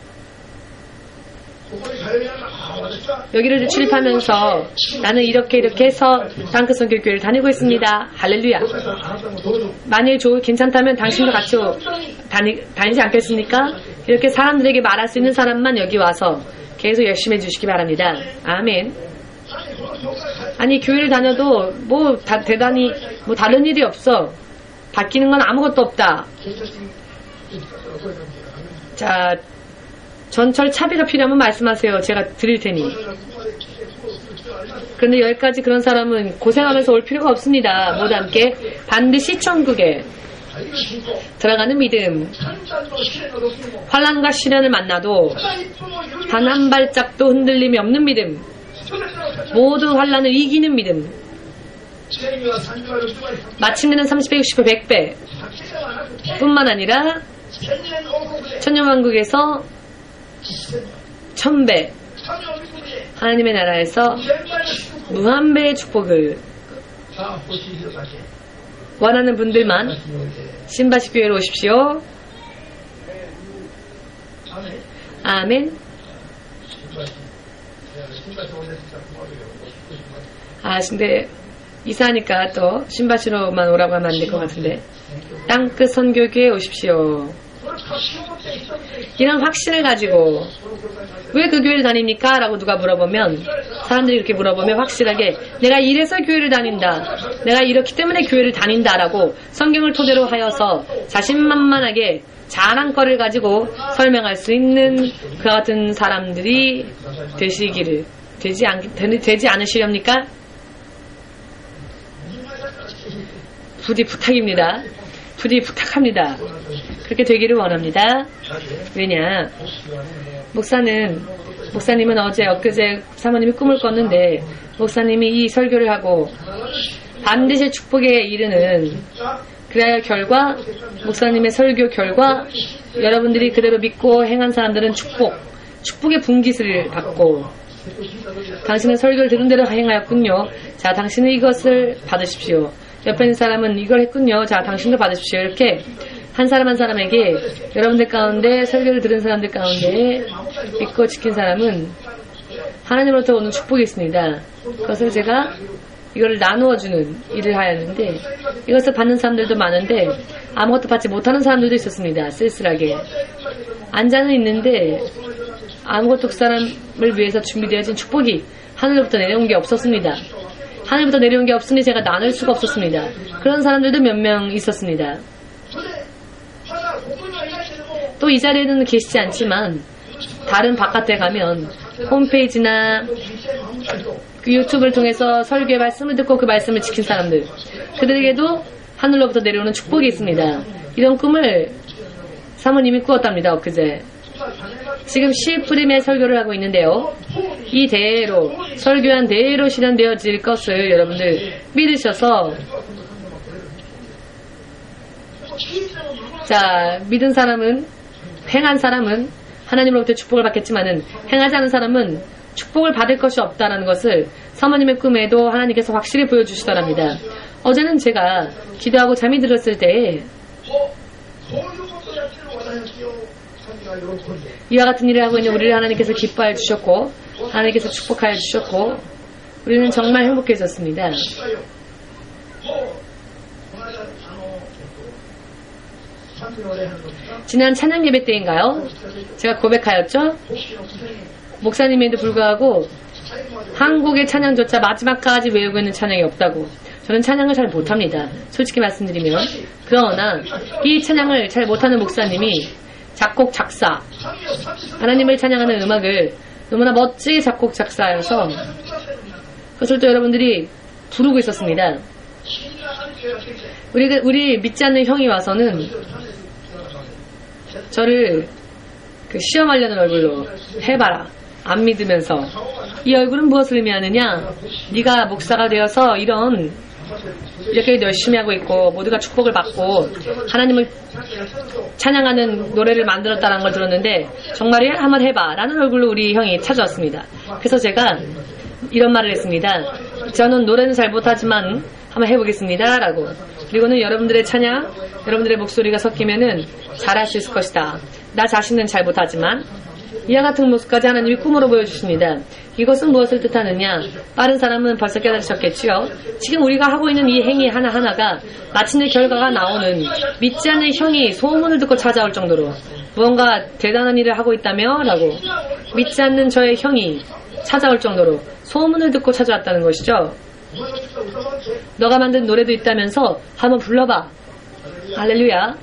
Speaker 2: 여기를 출입하면서 나는 이렇게 해서 땅끝 선교교회를 다니고 있습니다. 할렐루야. 만일 괜찮다면 당신도 같이 다니지 않겠습니까? 이렇게 사람들에게 말할 수 있는 사람만 여기 와서 계속 열심히 해주시기 바랍니다. 아멘. 아니 교회를 다녀도 대단히 다른 일이 없어. 바뀌는 건 아무것도 없다. 자, 전철 차비가 필요하면 말씀하세요. 제가 드릴 테니. 그런데 여기까지 그런 사람은 고생하면서 올 필요가 없습니다. 모두 함께 반드시 천국에 들어가는 믿음. 환난과 시련을 만나도 단 한 발짝도 흔들림이 없는 믿음. 모든 환난을 이기는 믿음. 마침내는 30배, 60배, 100배 뿐만 아니라 천년왕국에서 1000배 하나님의 나라에서 무한배의 축복을 원하는 분들만 신바시 교회로 오십시오. 아멘. 근데 이사하니까 또 신바시로만 오라고 하면 안 될 것 같은데 땅끝 선교교회에 오십시오. 이런 확신을 가지고 왜 그 교회를 다닙니까? 라고 누가 물어보면 사람들이 이렇게 물어보면 확실하게 내가 이래서 교회를 다닌다. 내가 이렇기 때문에 교회를 다닌다. 라고 성경을 토대로 하여서 자신만만하게 자랑거리를 가지고 설명할 수 있는 그 같은 사람들이 되지 않으시렵니까? 부디 부탁입니다. 부디 부탁합니다. 그렇게 되기를 원합니다. 왜냐? 목사님은 엊그제 사모님이 꿈을 꿨는데 목사님이 이 설교를 하고 반드시 축복에 이르는 그래야 결과 목사님의 설교 결과 여러분들이 그대로 믿고 행한 사람들은 축복의 분깃을 받고 당신은 설교를 들은 대로 행하였군요. 자, 당신은 이것을 받으십시오. 옆에 있는 사람은 이걸 했군요. 자, 당신도 받으십시오. 이렇게 한 사람 한 사람에게 여러분들 가운데 설교를 들은 사람들 가운데 믿고 지킨 사람은 하나님으로부터 오는 축복이 있습니다. 그것을 제가 이거를 나누어주는 일을 하였는데 이것을 받는 사람들도 많은데 아무것도 받지 못하는 사람들도 있었습니다. 쓸쓸하게. 앉아는 있는데 아무것도 그 사람을 위해서 준비되어진 축복이 하늘로부터 내려온 게 없었습니다. 하늘부터 내려온 게 없으니 제가 나눌 수가 없었습니다. 그런 사람들도 몇 명 있었습니다. 또 이 자리에는 계시지 않지만 다른 바깥에 가면 홈페이지나 그 유튜브를 통해서 설교의 말씀을 듣고 그 말씀을 지킨 사람들, 그들에게도 하늘로부터 내려오는 축복이 있습니다. 이런 꿈을 사모님이 꾸었답니다. 엊그제. 지금 10프림의 설교를 하고 있는데요. 이 대로 설교한 대로 실현되어질 것을 여러분들 믿으셔서 자, 믿은 사람은 행한 사람은 하나님으로부터 축복을 받겠지만은 행하지 않은 사람은 축복을 받을 것이 없다라는 것을 사모님의 꿈에도 하나님께서 확실히 보여주시더랍니다. 어제는 제가 기도하고 잠이 들었을 때 이와 같은 일을 하고 있는 우리를 하나님께서 기뻐해 주셨고 하나님께서 축복하여 주셨고 우리는 정말 행복해졌습니다. 지난 찬양 예배 때인가요? 제가 고백하였죠? 목사님에도 불구하고 한국의 찬양조차 마지막까지 외우고 있는 찬양이 없다고. 저는 찬양을 잘 못합니다. 솔직히 말씀드리면. 그러나 이 찬양을 잘 못하는 목사님이 작곡 작사, 하나님을 찬양하는 음악을 너무나 멋지게 작곡 작사하여서 그것을 또 여러분들이 부르고 있었습니다. 우리 믿지 않는 형이 와서는 저를 시험하려는 얼굴로 해봐라. 안 믿으면서 이 얼굴은 무엇을 의미하느냐? 네가 목사가 되어서 이렇게 열심히 하고 있고 모두가 축복을 받고 하나님을 찬양하는 노래를 만들었다는 걸 들었는데 정말이야? 한번 해봐 라는 얼굴로 우리 형이 찾아왔습니다. 그래서 제가 이런 말을 했습니다. 저는 노래는 잘 못하지만 한번 해보겠습니다 라고. 그리고는 여러분들의 찬양, 여러분들의 목소리가 섞이면은 잘할 수 있을 것이다. 나 자신은 잘 못하지만 이와 같은 모습까지 하나님이 꿈으로 보여주십니다. 이것은 무엇을 뜻하느냐? 빠른 사람은 벌써 깨달으셨겠지요. 지금 우리가 하고 있는 이 행위 하나하나가 마침내 결과가 나오는 믿지 않는 형이 소문을 듣고 찾아올 정도로 무언가 대단한 일을 하고 있다며? 라고. 믿지 않는 저의 형이 찾아올 정도로 소문을 듣고 찾아왔다는 것이죠. 너가 만든 노래도 있다면서 한번 불러봐. 할렐루야.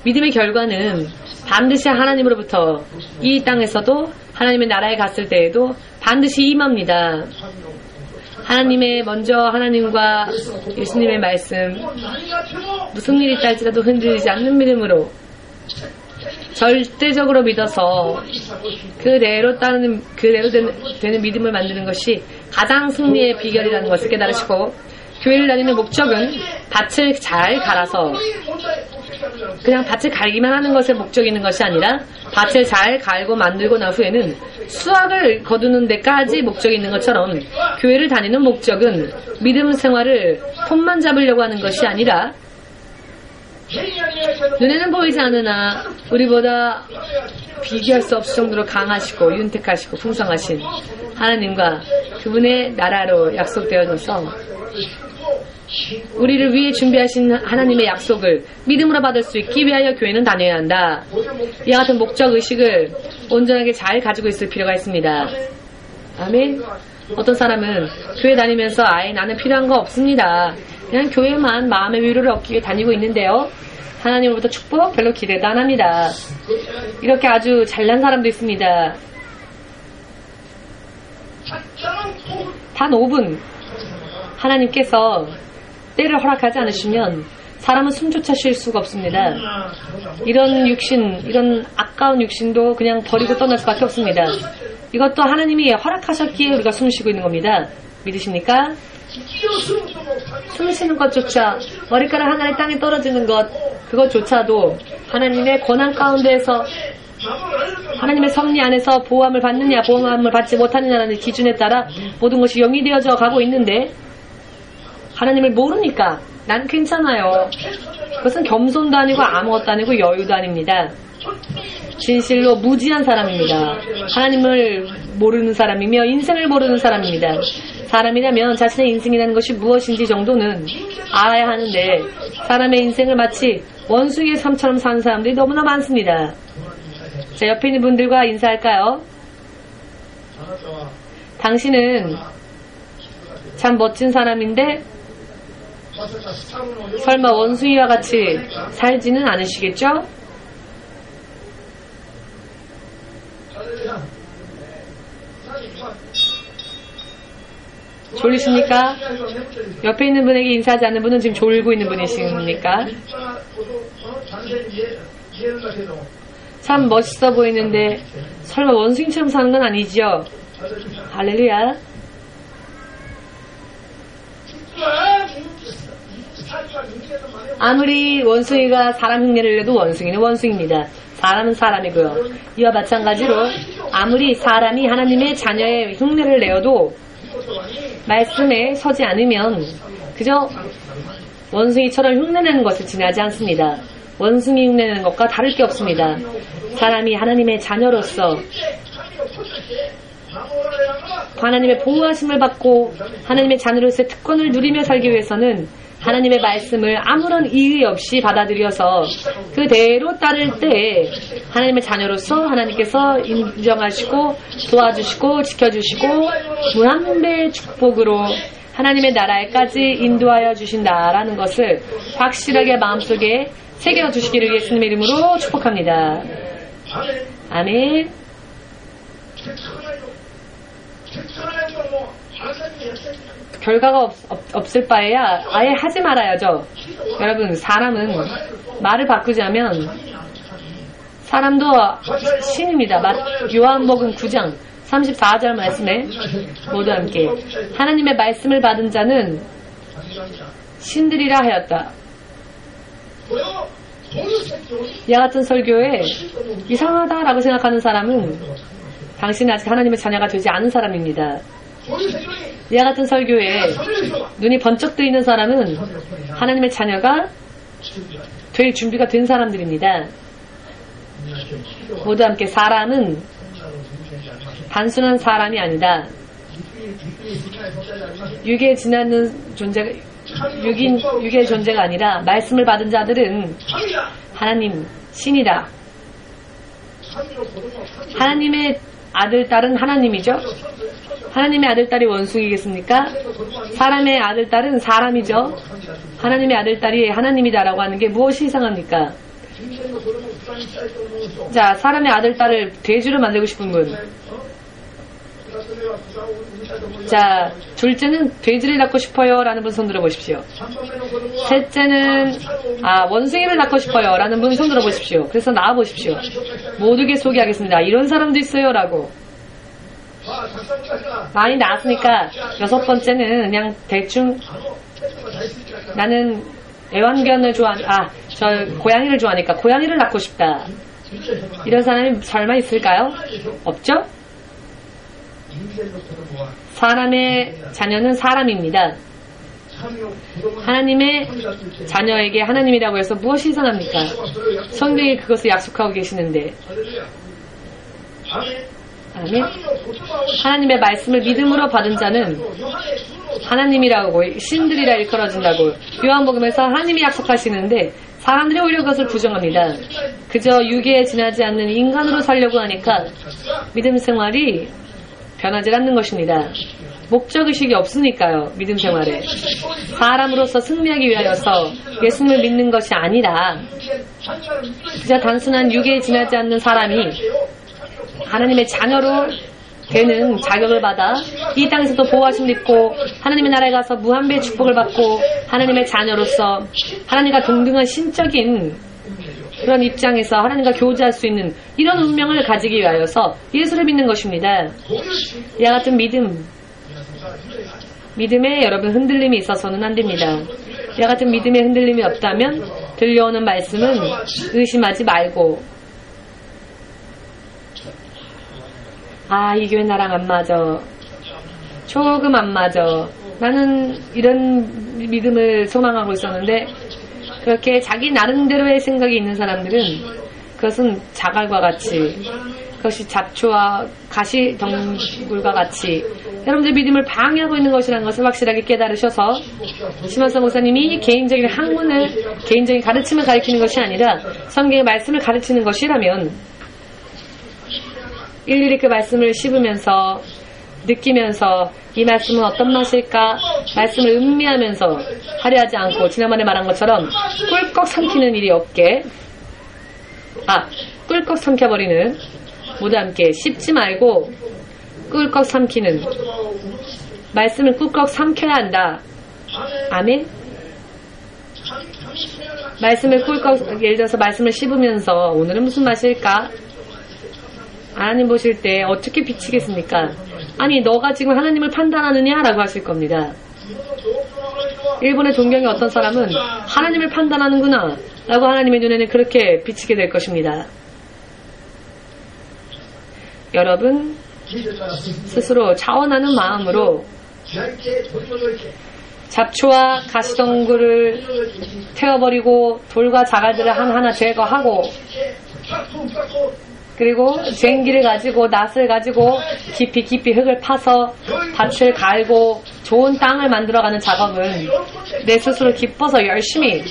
Speaker 2: 믿음의 결과는 반드시 하나님으로부터 이 땅에서도 하나님의 나라에 갔을 때에도 반드시 임합니다. 먼저 하나님과 예수님의 말씀, 무슨 일이 있다 할지라도 흔들리지 않는 믿음으로 절대적으로 믿어서 그대로 되는 믿음을 만드는 것이 가장 승리의 비결이라는 것을 깨달으시고, 교회를 다니는 목적은 밭을 잘 갈아서 그냥 밭을 갈기만 하는 것에 목적이 있는 것이 아니라 밭을 잘 갈고 만들고 난 후에는 수확을 거두는 데까지 목적이 있는 것처럼, 교회를 다니는 목적은 믿음 생활을 폼만 잡으려고 하는 것이 아니라 눈에는 보이지 않으나 우리보다 비교할 수 없을 정도로 강하시고 윤택하시고 풍성하신 하나님과 그분의 나라로 약속되어져서 우리를 위해 준비하신 하나님의 약속을 믿음으로 받을 수 있기 위하여 교회는 다녀야 한다. 이와 같은 목적 의식을 온전하게 잘 가지고 있을 필요가 있습니다. 아멘. 어떤 사람은 교회 다니면서 아예 나는 필요한 거 없습니다. 그냥 교회만 마음의 위로를 얻기 위해 다니고 있는데요. 하나님으로부터 축복 별로 기대도 안 합니다. 이렇게 아주 잘난 사람도 있습니다. 단 5분 하나님께서 때를 허락하지 않으시면 사람은 숨조차 쉴 수가 없습니다. 이런 육신, 이런 아까운 육신도 그냥 버리고 떠날 수밖에 없습니다. 이것도 하나님이 허락하셨기에 우리가 숨 쉬고 있는 겁니다. 믿으십니까? 숨 쉬는 것조차, 머리카락 하나의 땅에 떨어지는 것, 그것조차도 하나님의 권한 가운데에서 하나님의 섭리 안에서 보호함을 받느냐 보호함을 받지 못하느냐라는 기준에 따라 모든 것이 영이 되어져 가고 있는데, 하나님을 모르니까 난 괜찮아요. 그것은 겸손도 아니고 아무것도 아니고 여유도 아닙니다. 진실로 무지한 사람입니다. 하나님을 모르는 사람이며 인생을 모르는 사람입니다. 사람이라면 자신의 인생이라는 것이 무엇인지 정도는 알아야 하는데, 사람의 인생을 마치 원숭이의 삶처럼 사는 사람들이 너무나 많습니다. 자, 옆에 있는 분들과 인사할까요? 당신은 참 멋진 사람인데 설마 원숭이와 같이 살지는 않으시겠죠? 졸리십니까? 옆에 있는 분에게 인사하지 않는 분은 지금 졸고 있는 분이십니까? 참 멋있어 보이는데 설마 원숭이처럼 사는 건 아니지요? 할렐루야. 아무리 원숭이가 사람 흉내를 내도 원숭이는 원숭이입니다. 사람은 사람이고요. 이와 마찬가지로 아무리 사람이 하나님의 자녀의 흉내를 내어도 말씀에 서지 않으면 그저 원숭이처럼 흉내내는 것을 지나지 않습니다. 원숭이 흉내내는 것과 다를 게 없습니다. 사람이 하나님의 자녀로서 하나님의 보호하심을 받고 하나님의 자녀로서의 특권을 누리며 살기 위해서는 하나님의 말씀을 아무런 이의 없이 받아들여서 그대로 따를 때 하나님의 자녀로서 하나님께서 인정하시고 도와주시고 지켜주시고 무한배의 축복으로 하나님의 나라에까지 인도하여 주신다라는 것을 확실하게 마음속에 새겨주시기를 예수님의 이름으로 축복합니다. 아멘. 결과가 없을 바에야 아예 하지 말아야죠. 여러분, 사람은 말을 바꾸자면 사람도 신입니다. 요한복음 9장 34절 말씀에 모두 함께 하나님의 말씀을 받은 자는 신들이라 하였다. 이와 같은 설교에 이상하다라고 생각하는 사람은 당신은 아직 하나님의 자녀가 되지 않은 사람입니다. 이와 같은 설교에 눈이 번쩍 뜨이는 사람은 하나님의 자녀가 될 준비가 된 사람들입니다. 모두 함께 사람은 단순한 사람이 아니다. 육에 지나는 존재가 육의 존재가 아니라 말씀을 받은 자들은 하나님, 신이다. 하나님의 아들, 딸은 하나님이죠. 하나님의 아들, 딸이 원숭이겠습니까? 사람의 아들, 딸은 사람이죠. 하나님의 아들, 딸이 하나님이다라고 하는 게 무엇이 이상합니까? 자, 사람의 아들, 딸을 돼지로 만들고 싶은 분. 자, 둘째는 돼지를 낳고 싶어요 라는 분 손 들어보십시오. 셋째는 원숭이를 낳고 싶어요 라는 분 손 들어보십시오. 그래서 나와보십시오. 모두에게 소개하겠습니다. 이런 사람도 있어요 라고. 많이 나왔으니까 여섯 번째는 그냥 대충 나는 애완견을 저 고양이를 좋아하니까 고양이를 낳고 싶다. 이런 사람이 설마 있을까요? 없죠? 사람의 자녀는 사람입니다. 하나님의 자녀에게 하나님이라고 해서 무엇이 이상합니까? 성경이 그것을 약속하고 계시는데. 아멘. 하나님의 말씀을 믿음으로 받은 자는 하나님이라고 신들이라 일컬어진다고 요한복음에서 하나님이 약속하시는데 사람들이 오히려 그것을 부정합니다. 그저 육에 지나지 않는 인간으로 살려고 하니까 믿음 생활이 변하지 않는 것입니다. 목적의식이 없으니까요. 믿음 생활에 사람으로서 승리하기 위하여서 예수님을 믿는 것이 아니라 그저 단순한 육에 지나지 않는 사람이 하나님의 자녀로 되는 자격을 받아 이 땅에서도 보호하심을 입고 하나님의 나라에 가서 무한배의 축복을 받고 하나님의 자녀로서 하나님과 동등한 신적인 그런 입장에서 하나님과 교제할 수 있는 이런 운명을 가지기 위하여서 예수를 믿는 것입니다. 이와 같은 믿음에 여러분 흔들림이 있어서는 안 됩니다. 이와 같은 믿음에 흔들림이 없다면 들려오는 말씀은 의심하지 말고 이 교회 나랑 안 맞아. 조금 안 맞아. 나는 이런 믿음을 소망하고 있었는데 그렇게 자기 나름대로의 생각이 있는 사람들은 그것은 자갈과 같이 그것이 잡초와 가시덩굴과 같이 여러분들 믿음을 방해하고 있는 것이라는 것을 확실하게 깨달으셔서 심원성 목사님이 개인적인 학문을 개인적인 가르침을 가르치는 것이 아니라 성경의 말씀을 가르치는 것이라면 일일이 그 말씀을 씹으면서 느끼면서 이 말씀은 어떤 맛일까 말씀을 음미하면서 하려 하지 않고 지난번에 말한 것처럼 꿀꺽 삼키는 일이 없게 꿀꺽 삼켜버리는 모두 함께 씹지 말고 꿀꺽 삼키는 말씀을 꿀꺽 삼켜야 한다. 아멘. 말씀을 꿀꺽 예를 들어서 말씀을 씹으면서 오늘은 무슨 맛일까 하나님 보실 때 어떻게 비치겠습니까? 아니 너가 지금 하나님을 판단하느냐? 라고 하실 겁니다. 일본의 존경의 어떤 사람은 하나님을 판단하는구나 라고 하나님의 눈에는 그렇게 비치게 될 것입니다. 여러분 스스로 자원하는 마음으로 잡초와 가시덩굴을 태워버리고 돌과 자갈들을 하나하나 제거하고 그리고 쟁기를 가지고 낫을 가지고 깊이 흙을 파서 밭을 갈고 좋은 땅을 만들어가는 작업은 내 스스로 기뻐서 열심히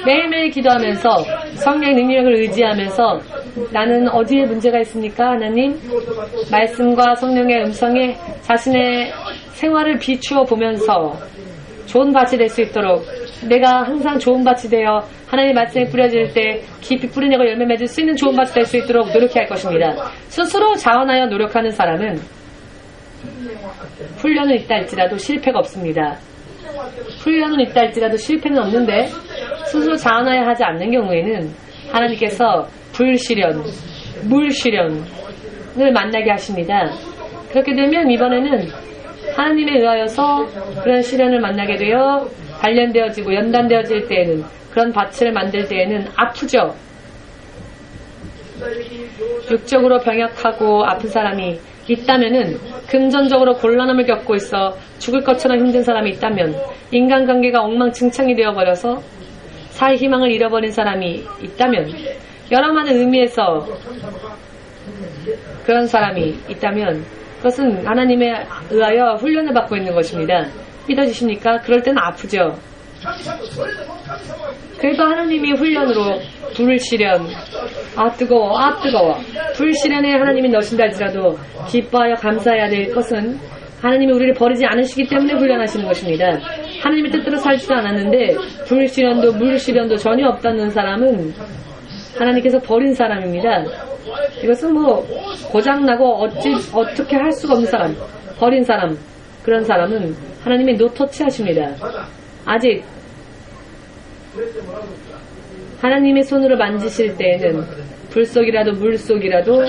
Speaker 2: 매일매일 기도하면서 성령의 능력을 의지하면서 나는 어디에 문제가 있습니까? 하나님 말씀과 성령의 음성에 자신의 생활을 비추어 보면서 좋은 밭이 될 수 있도록 내가 항상 좋은 밭이 되어 하나님의 말씀에 뿌려질 때 깊이 뿌리내고 열매 맺을 수 있는 좋은 밭이 될 수 있도록 노력해야 할 것입니다. 스스로 자원하여 노력하는 사람은 훈련은 있다 할지라도 실패가 없습니다. 훈련은 있다 할지라도 실패는 없는데 스스로 자원하여 하지 않는 경우에는 하나님께서 불시련, 물시련을 만나게 하십니다. 그렇게 되면 이번에는 하나님에 의하여서 그런 시련을 만나게 되어 단련되어지고 연단되어질 때에는, 그런 밭을 만들 때에는 아프죠. 육적으로 병약하고 아픈 사람이 있다면은, 금전적으로 곤란함을 겪고 있어 죽을 것처럼 힘든 사람이 있다면, 인간관계가 엉망진창이 되어버려서 사회 희망을 잃어버린 사람이 있다면, 여러 많은 의미에서 그런 사람이 있다면 그것은 하나님에 의하여 훈련을 받고 있는 것입니다. 믿어지십니까? 그럴 때는 아프죠. 그래도 하나님이 훈련으로 불시련, 뜨거워, 불시련에 하나님이 넣으신다 할지라도 기뻐하여 감사해야 될 것은 하나님이 우리를 버리지 않으시기 때문에 훈련하시는 것입니다. 하나님의 뜻대로 살지도 않았는데 불시련도 물시련도 전혀 없다는 사람은 하나님께서 버린 사람입니다. 이것은 고장나고 어떻게 할 수가 없는 사람, 버린 사람, 그런 사람은 하나님이 노터치 하십니다. 아직 하나님의 손으로 만지실 때에는 불 속이라도 물 속이라도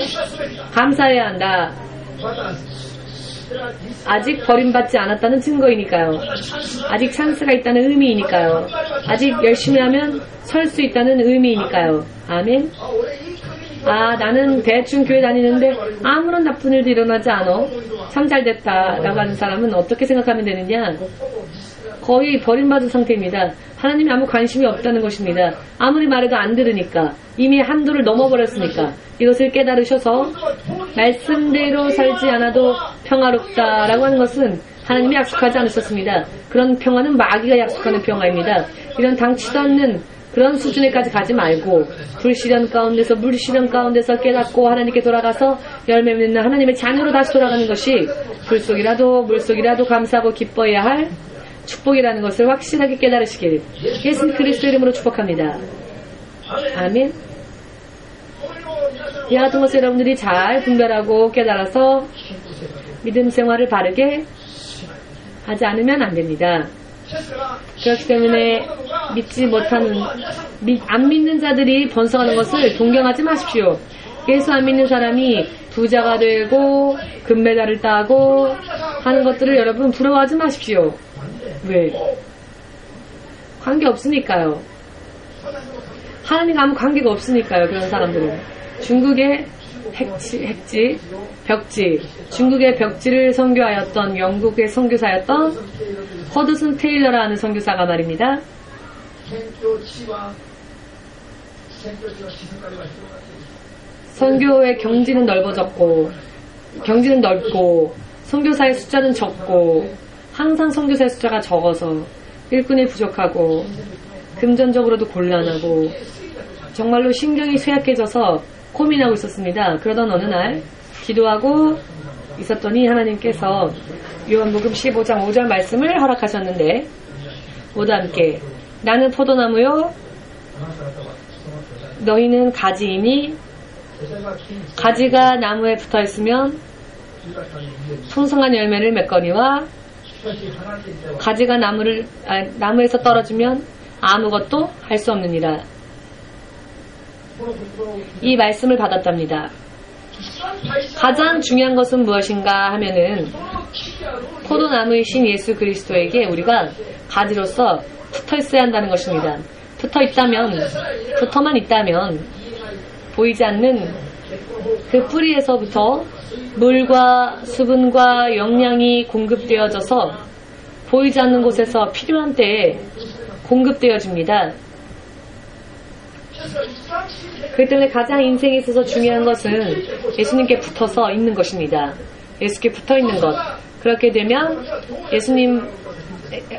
Speaker 2: 감사해야 한다. 아직 버림받지 않았다는 증거이니까요. 아직 찬스가 있다는 의미이니까요. 아직 열심히 하면 설 수 있다는 의미이니까요. 아멘. 나는 대충 교회 다니는데 아무런 나쁜 일도 일어나지 않아. 참 잘됐다 라고 하는 사람은 어떻게 생각하면 되느냐? 거의 버림받은 상태입니다. 하나님이 아무 관심이 없다는 것입니다. 아무리 말해도 안 들으니까, 이미 한도를 넘어버렸으니까. 이것을 깨달으셔서 말씀대로 살지 않아도 평화롭다라고 하는 것은 하나님이 약속하지 않으셨습니다. 그런 평화는 마귀가 약속하는 평화입니다. 이런 당치도 않는 그런 수준에까지 가지 말고 불시련 가운데서 물시련 가운데서 깨닫고 하나님께 돌아가서 열매 맺는 하나님의 자녀로 다시 돌아가는 것이 불속이라도 물속이라도 감사하고 기뻐해야 할 축복이라는 것을 확실하게 깨달으시길 예수 그리스도 이름으로 축복합니다. 아멘. 이와 같은 것을 여러분들이 잘 분별하고 깨달아서 믿음 생활을 바르게 하지 않으면 안 됩니다. 그렇기 때문에 믿지 못하는, 안 믿는 자들이 번성하는 것을 동경하지 마십시오. 예수 안 믿는 사람이 부자가 되고 금메달을 따고 하는 것들을 여러분 부러워하지 마십시오. 왜? 관계없으니까요. 하나님과 아무 관계가 없으니까요. 그런 사람들은. 중국의 벽지, 중국의 벽지를 선교하였던 영국의 선교사였던 허드슨 테일러라는 선교사가 말입니다. 선교의 경지는 넓고 선교사의 숫자는 적고 항상 선교사의 숫자가 적어서 일꾼이 부족하고 금전적으로도 곤란하고 정말로 신경이 쇠약해져서 고민하고 있었습니다. 그러던 어느 날 기도하고 있었더니 하나님께서 요한복음 15장 5절 말씀을 허락하셨는데, 모두 함께 나는 포도나무요 너희는 가지이니 가지가 나무에 붙어있으면 풍성한 열매를 맺거니와 가지가 나무에서 떨어지면 아무것도 할 수 없느니라. 이 말씀을 받았답니다. 가장 중요한 것은 무엇인가 하면은 포도나무이신 예수 그리스도에게 우리가 가지로서 붙어 있어야 한다는 것입니다. 붙어만 있다면 보이지 않는 그 뿌리에서부터 물과 수분과 영양이 공급되어져서 보이지 않는 곳에서 필요한 때에 공급되어집니다. 그렇기 때문에 가장 인생에 있어서 중요한 것은 예수님께 붙어서 있는 것입니다. 예수께 붙어 있는 것. 그렇게 되면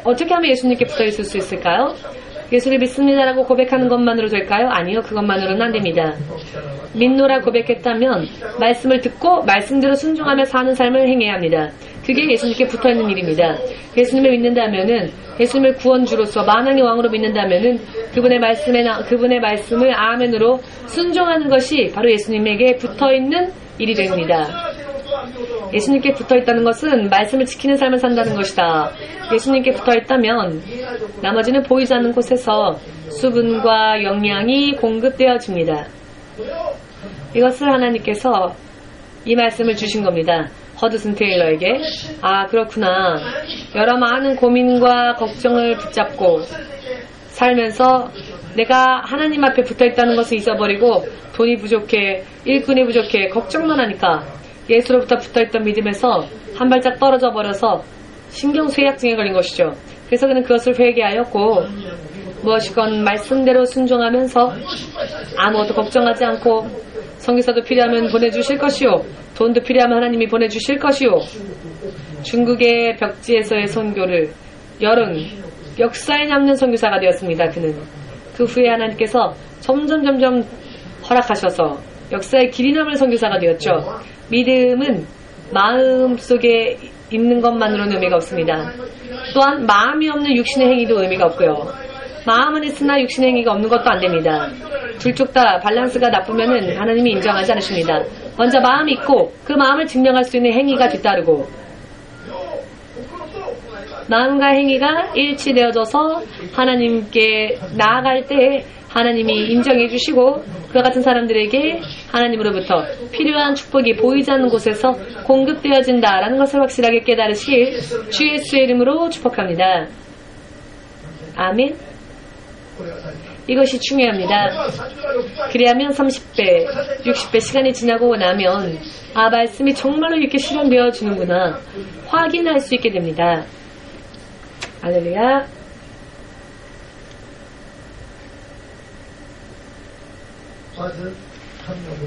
Speaker 2: 어떻게 하면 예수님께 붙어 있을 수 있을까요? 예수를 믿습니다라고 고백하는 것만으로 될까요? 아니요, 그것만으로는 안 됩니다. 믿노라 고백했다면 말씀을 듣고 말씀대로 순종하며 사는 삶을 행해야 합니다. 그게 예수님께 붙어있는 일입니다. 예수님을 믿는다면은, 예수님을 구원주로서 만왕의 왕으로 믿는다면은 그분의 말씀을 아멘으로 순종하는 것이 바로 예수님에게 붙어있는 일이 됩니다. 예수님께 붙어있다는 것은 말씀을 지키는 삶을 산다는 것이다. 예수님께 붙어있다면 나머지는 보이지 않는 곳에서 수분과 영양이 공급되어집니다. 이것을 하나님께서 이 말씀을 주신 겁니다. 허드슨 테일러에게. 아, 그렇구나. 여러 많은 고민과 걱정을 붙잡고 살면서 내가 하나님 앞에 붙어있다는 것을 잊어버리고 돈이 부족해, 일꾼이 부족해, 걱정만 하니까 예수로부터 붙어있던 믿음에서 한 발짝 떨어져 버려서 신경쇠약증에 걸린 것이죠. 그래서 그는 그것을 회개하였고 무엇이건 말씀대로 순종하면서 아무것도 걱정하지 않고 선교사도 필요하면 보내주실 것이요, 돈도 필요하면 하나님이 보내주실 것이요, 중국의 벽지에서의 선교를 열은 역사에 남는 선교사가 되었습니다. 그는 그 후에 하나님께서 점점 허락하셔서 역사에 길이 남을 선교사가 되었죠. 믿음은 마음속에 있는 것만으로는 의미가 없습니다. 또한 마음이 없는 육신의 행위도 의미가 없고요. 마음은 있으나 육신의 행위가 없는 것도 안 됩니다. 둘 쪽 다 밸런스가 나쁘면은 하나님이 인정하지 않으십니다. 먼저 마음이 있고 그 마음을 증명할 수 있는 행위가 뒤따르고, 마음과 행위가 일치되어져서 하나님께 나아갈 때 하나님이 인정해 주시고 그와 같은 사람들에게 하나님으로부터 필요한 축복이 보이지 않는 곳에서 공급되어진다라는 것을 확실하게 깨달으실 주 예수의 이름으로 축복합니다. 아멘. 이것이 중요합니다. 그래야면 30배, 60배 시간이 지나고 나면 아, 말씀이 정말로 이렇게 실현되어 주는구나 확인할 수 있게 됩니다. 할렐루야.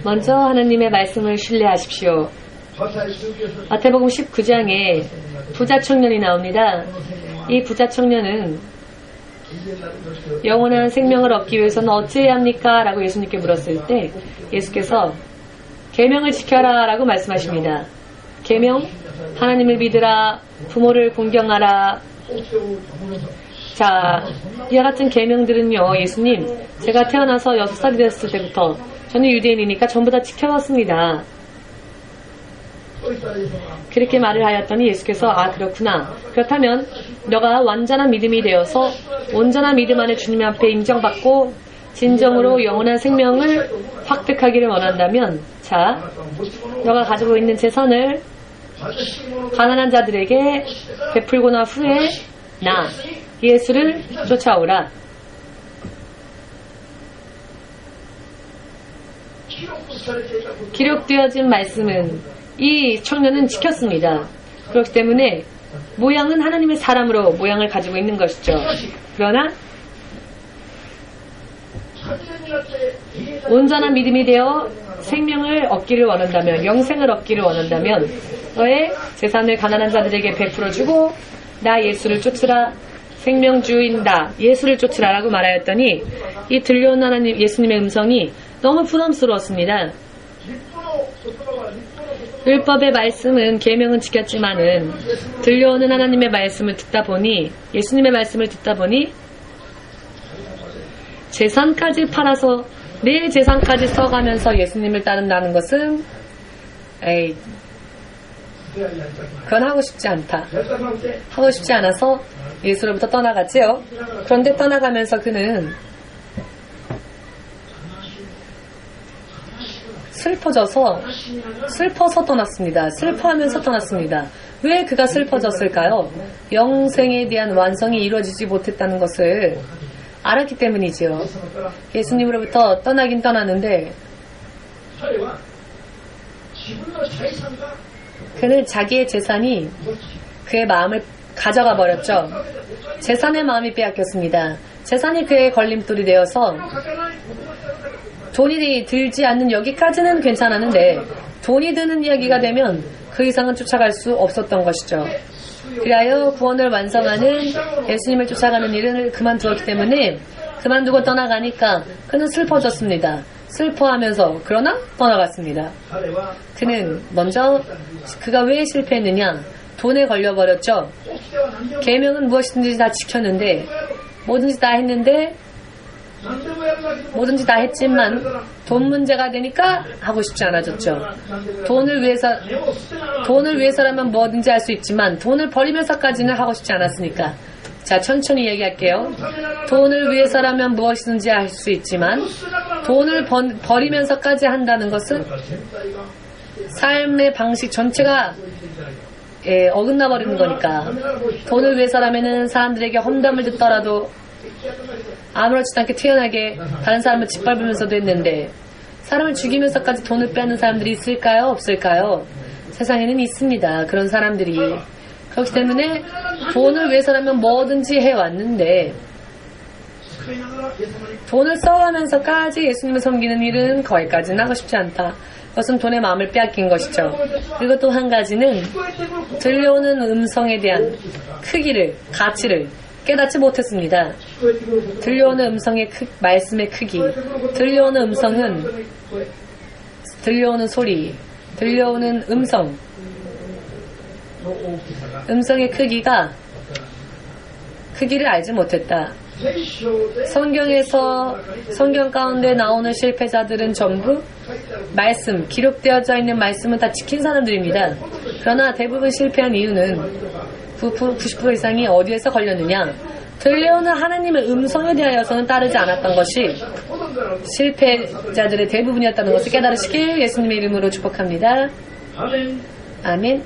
Speaker 2: 먼저 하나님의 말씀을 신뢰하십시오. 마태복음 19장에 부자 청년이 나옵니다. 이 부자 청년은 영원한 생명을 얻기 위해서는 어찌해야 합니까? 라고 예수님께 물었을 때 예수께서 계명을 지켜라 라고 말씀하십니다. 계명, 하나님을 믿으라, 부모를 공경하라. 자, 이와 같은 계명들은요, 예수님, 제가 태어나서 6살이 됐을 때부터, 저는 유대인이니까 전부 다 지켜왔습니다. 그렇게 말을 하였더니 예수께서 아, 그렇구나. 그렇다면 너가 완전한 믿음이 되어서 온전한 믿음 안에 주님 앞에 인정받고 진정으로 영원한 생명을 획득하기를 원한다면, 자, 너가 가지고 있는 재산을 가난한 자들에게 베풀고 난 후에 나 예수를 쫓아오라. 기록되어진 말씀은 이 청년은 지켰습니다. 그렇기 때문에 모양은 하나님의 사람으로 모양을 가지고 있는 것이죠. 그러나 온전한 믿음이 되어 생명을 얻기를 원한다면, 영생을 얻기를 원한다면 너의 재산을 가난한 자들에게 베풀어주고 나 예수를 쫓으라, 생명주인다, 예수를 쫓으라 라고 말하였더니 이 들려온 하나님 예수님의 음성이 너무 부담스러웠습니다. 율법의 말씀은 계명은 지켰지만은 들려오는 하나님의 말씀을 듣다 보니, 예수님의 말씀을 듣다 보니 재산까지 팔아서 내 재산까지 써가면서 예수님을 따른다는 것은 에이, 그건 하고 싶지 않다. 하고 싶지 않아서 예수로부터 떠나갔지요. 그런데 떠나가면서 그는 슬퍼서 떠났습니다. 슬퍼하면서 떠났습니다. 왜 그가 슬퍼졌을까요? 영생에 대한 완성이 이루어지지 못했다는 것을 알았기 때문이죠. 예수님으로부터 떠나긴 떠났는데 그는 자기의 재산이 그의 마음을 가져가 버렸죠. 재산의 마음이 빼앗겼습니다. 재산이 그의 걸림돌이 되어서 돈이 들지 않는 여기까지는 괜찮았는데 돈이 드는 이야기가 되면 그 이상은 쫓아갈 수 없었던 것이죠. 그리하여 구원을 완성하는 예수님을 쫓아가는 일을 그만두었기 때문에 그만두고 떠나가니까 그는 슬퍼졌습니다. 슬퍼하면서 그러나 떠나갔습니다. 그는 먼저 그가 왜 실패했느냐? 돈에 걸려버렸죠. 계명은 무엇이든지 다 지켰는데 뭐든지 다 했는데 뭐든지 다 했지만 돈 문제가 되니까 하고 싶지 않아졌죠. 돈을 위해서라면 뭐든지 할 수 있지만 돈을 버리면서까지는 하고 싶지 않았으니까. 자, 천천히 얘기할게요. 돈을 위해서라면 무엇이든지 할 수 있지만 돈을 버리면서까지 한다는 것은 삶의 방식 전체가 어긋나 버리는 거니까. 돈을 위해서라면은 사람들에게 험담을 듣더라도 아무렇지도 않게 태연하게 다른 사람을 짓밟으면서도 했는데, 사람을 죽이면서까지 돈을 빼앗는 사람들이 있을까요? 없을까요? 세상에는 있습니다. 그런 사람들이. 그렇기 때문에 돈을 위해서라면 뭐든지 해왔는데, 돈을 써가면서까지 예수님을 섬기는 일은 거기까지는 하고 싶지 않다. 그것은 돈의 마음을 빼앗긴 것이죠. 그리고 또 한 가지는 들려오는 음성에 대한 크기를, 가치를 깨닫지 못했습니다. 들려오는 음성의 말씀의 크기, 들려오는 음성은 들려오는 소리, 들려오는 음성의 크기를 알지 못했다. 성경 가운데 나오는 실패자들은 전부 기록되어져 있는 말씀은 다 지킨 사람들입니다. 그러나 대부분 실패한 이유는 90% 이상이 어디에서 걸렸느냐? 들려오는 하나님의 음성에 대하여서는 따르지 않았던 것이 실패자들의 대부분이었다는 것을 깨달으시길 예수님의 이름으로 축복합니다. 아멘.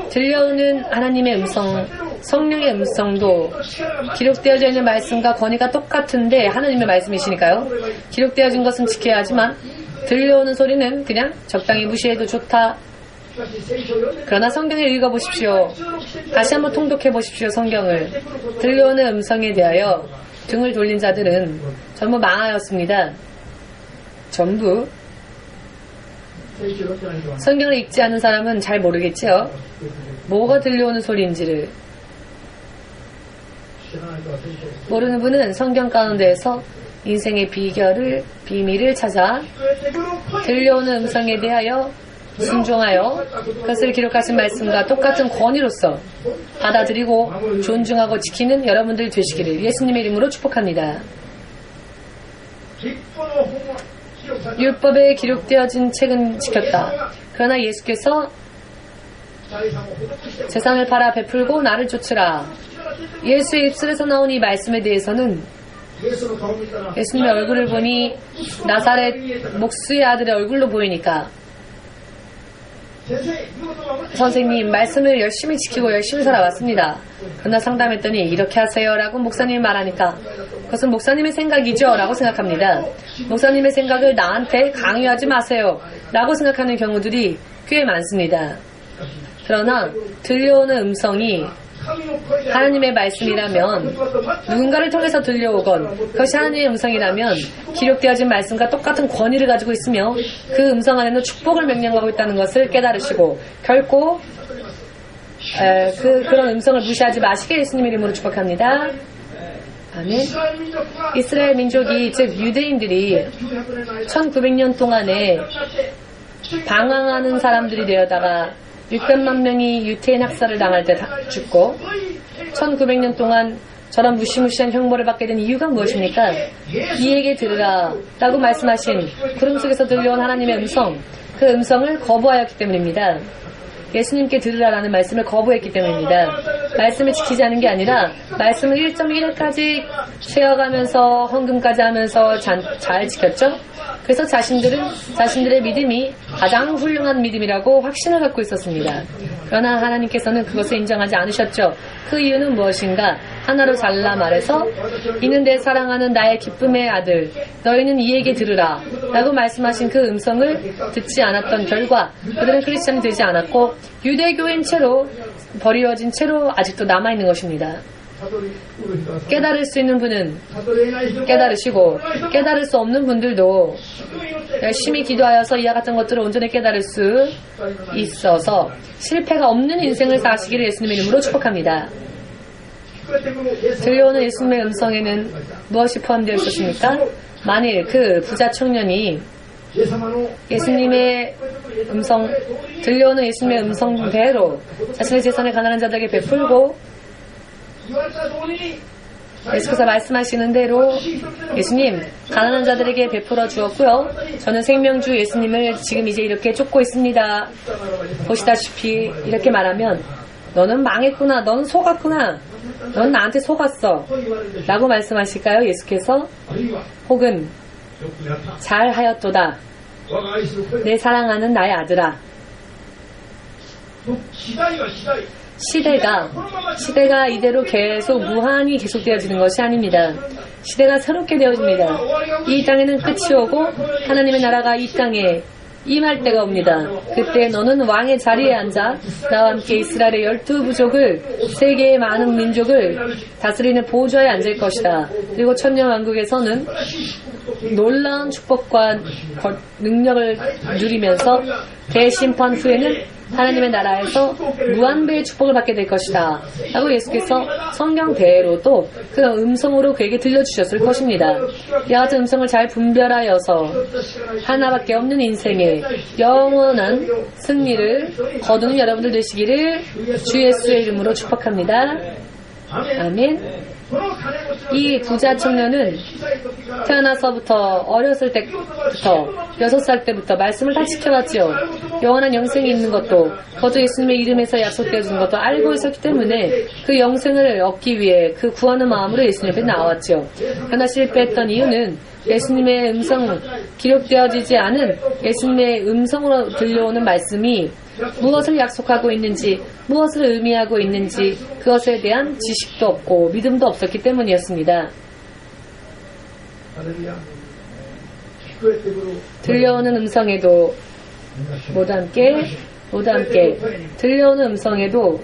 Speaker 2: 들려오는 하나님의 음성, 성령의 음성도 기록되어져 있는 말씀과 권위가 똑같은데 하나님의 말씀이시니까요. 기록되어진 것은 지켜야 하지만 들려오는 소리는 그냥 적당히 무시해도 좋다. 그러나 성경을 읽어보십시오. 다시 한번 통독해 보십시오. 성경을. 들려오는 음성에 대하여 등을 돌린 자들은 전부 망하였습니다. 전부. 성경을 읽지 않은 사람은 잘 모르겠지요. 뭐가 들려오는 소리인지를. 모르는 분은 성경 가운데에서 인생의 비밀을 찾아 들려오는 음성에 대하여 순종하여 그것을 기록하신 말씀과 똑같은 권위로서 받아들이고 존중하고 지키는 여러분들 되시기를 예수님의 이름으로 축복합니다. 율법에 기록되어진 책은 지켰다. 그러나 예수께서 세상을 팔아 베풀고 나를 쫓으라. 예수의 입술에서 나온 이 말씀에 대해서는 예수님의 얼굴을 보니 나사렛 목수의 아들의 얼굴로 보이니까 선생님 말씀을 열심히 지키고 열심히 살아왔습니다. 그러나 상담했더니 이렇게 하세요 라고 목사님이 말하니까 그것은 목사님의 생각이죠 라고 생각합니다. 목사님의 생각을 나한테 강요하지 마세요 라고 생각하는 경우들이 꽤 많습니다. 그러나 들려오는 음성이 하나님의 말씀이라면 누군가를 통해서 들려오건 그것이 하나님의 음성이라면 기록되어진 말씀과 똑같은 권위를 가지고 있으며 그 음성 안에는 축복을 명령하고 있다는 것을 깨달으시고 결코 그런 음성을 무시하지 마시게 예수님 이름으로 축복합니다. 아멘. 이스라엘 민족이 즉 유대인들이 1900년 동안에 방황하는 사람들이 되어다가 600만 명이 유태인 학살을 당할 때 죽고 1900년 동안 저런 무시무시한 형벌을 받게 된 이유가 무엇입니까? 이에게 들으라 라고 말씀하신 구름 속에서 들려온 하나님의 음성, 그 음성을 거부하였기 때문입니다. 예수님께 들으라라는 말씀을 거부했기 때문입니다. 말씀을 지키지 않은 게 아니라 말씀을 1.1회까지 채워가면서 헌금까지 하면서 잘 지켰죠? 그래서 자신들의 믿음이 가장 훌륭한 믿음이라고 확신을 갖고 있었습니다. 그러나 하나님께서는 그것을 인정하지 않으셨죠. 그 이유는 무엇인가? 하나로 잘라 말해서 이는 내 사랑하는 나의 기쁨의 아들 너희는 이에게 들으라 라고 말씀하신 그 음성을 듣지 않았던 결과 그들은 크리스찬이 되지 않았고 유대교인 채로 버리워진 채로 아직도 남아있는 것입니다. 깨달을 수 있는 분은 깨달으시고 깨달을 수 없는 분들도 열심히 기도하여서 이와 같은 것들을 온전히 깨달을 수 있어서 실패가 없는 인생을 사시기를 예수님의 이름으로 축복합니다. 들려오는 예수님의 음성에는 무엇이 포함되어 있었습니까? 만일 그 부자 청년이 예수님의 음성, 들려오는 예수님의 음성대로 자신의 재산을 가난한 자들에게 베풀고 예수께서 말씀하시는 대로 예수님 가난한 자들에게 베풀어 주었고요. 저는 생명주 예수님을 지금 이제 이렇게 쫓고 있습니다. 보시다시피 이렇게 말하면 너는 망했구나. 너는 속았구나. 넌 나한테 속았어. 라고 말씀하실까요? 예수께서? 혹은 잘하였도다. 내 사랑하는 나의 아들아. 시대가 이대로 계속 무한히 계속되어지는 것이 아닙니다. 시대가 새롭게 되어집니다. 이 땅에는 끝이 오고 하나님의 나라가 이 땅에 임할 때가 옵니다. 그때 너는 왕의 자리에 앉아 나와 함께 이스라엘의 12부족을 세계의 많은 민족을 다스리는 보좌에 앉을 것이다. 그리고 천년왕국에서는 놀라운 축복과 능력을 누리면서 대심판 후에는 하나님의 나라에서 무한배의 축복을 받게 될 것이다. 라고 예수께서 성경대로 또 그 음성으로 그에게 들려주셨을 것입니다. 이와 같은 음성을 잘 분별하여서 하나밖에 없는 인생에 영원한 승리를 거두는 여러분들 되시기를 주 예수의 이름으로 축복합니다. 아멘. 이 부자 청년은 태어나서부터 어렸을 때부터 6살 때부터 말씀을 다 지켜봤지요. 영원한 영생이 있는 것도 그것도 예수님의 이름에서 약속되어지는 것도 알고 있었기 때문에 그 영생을 얻기 위해 그 구하는 마음으로 예수님 앞에 나왔죠. 그러나 실패했던 이유는 예수님의 음성, 기록되어지지 않은 예수님의 음성으로 들려오는 말씀이 무엇을 약속하고 있는지, 무엇을 의미하고 있는지 그것에 대한 지식도 없고 믿음도 없었기 때문이었습니다. 들려오는 음성에도 모두 함께 들려오는 음성에도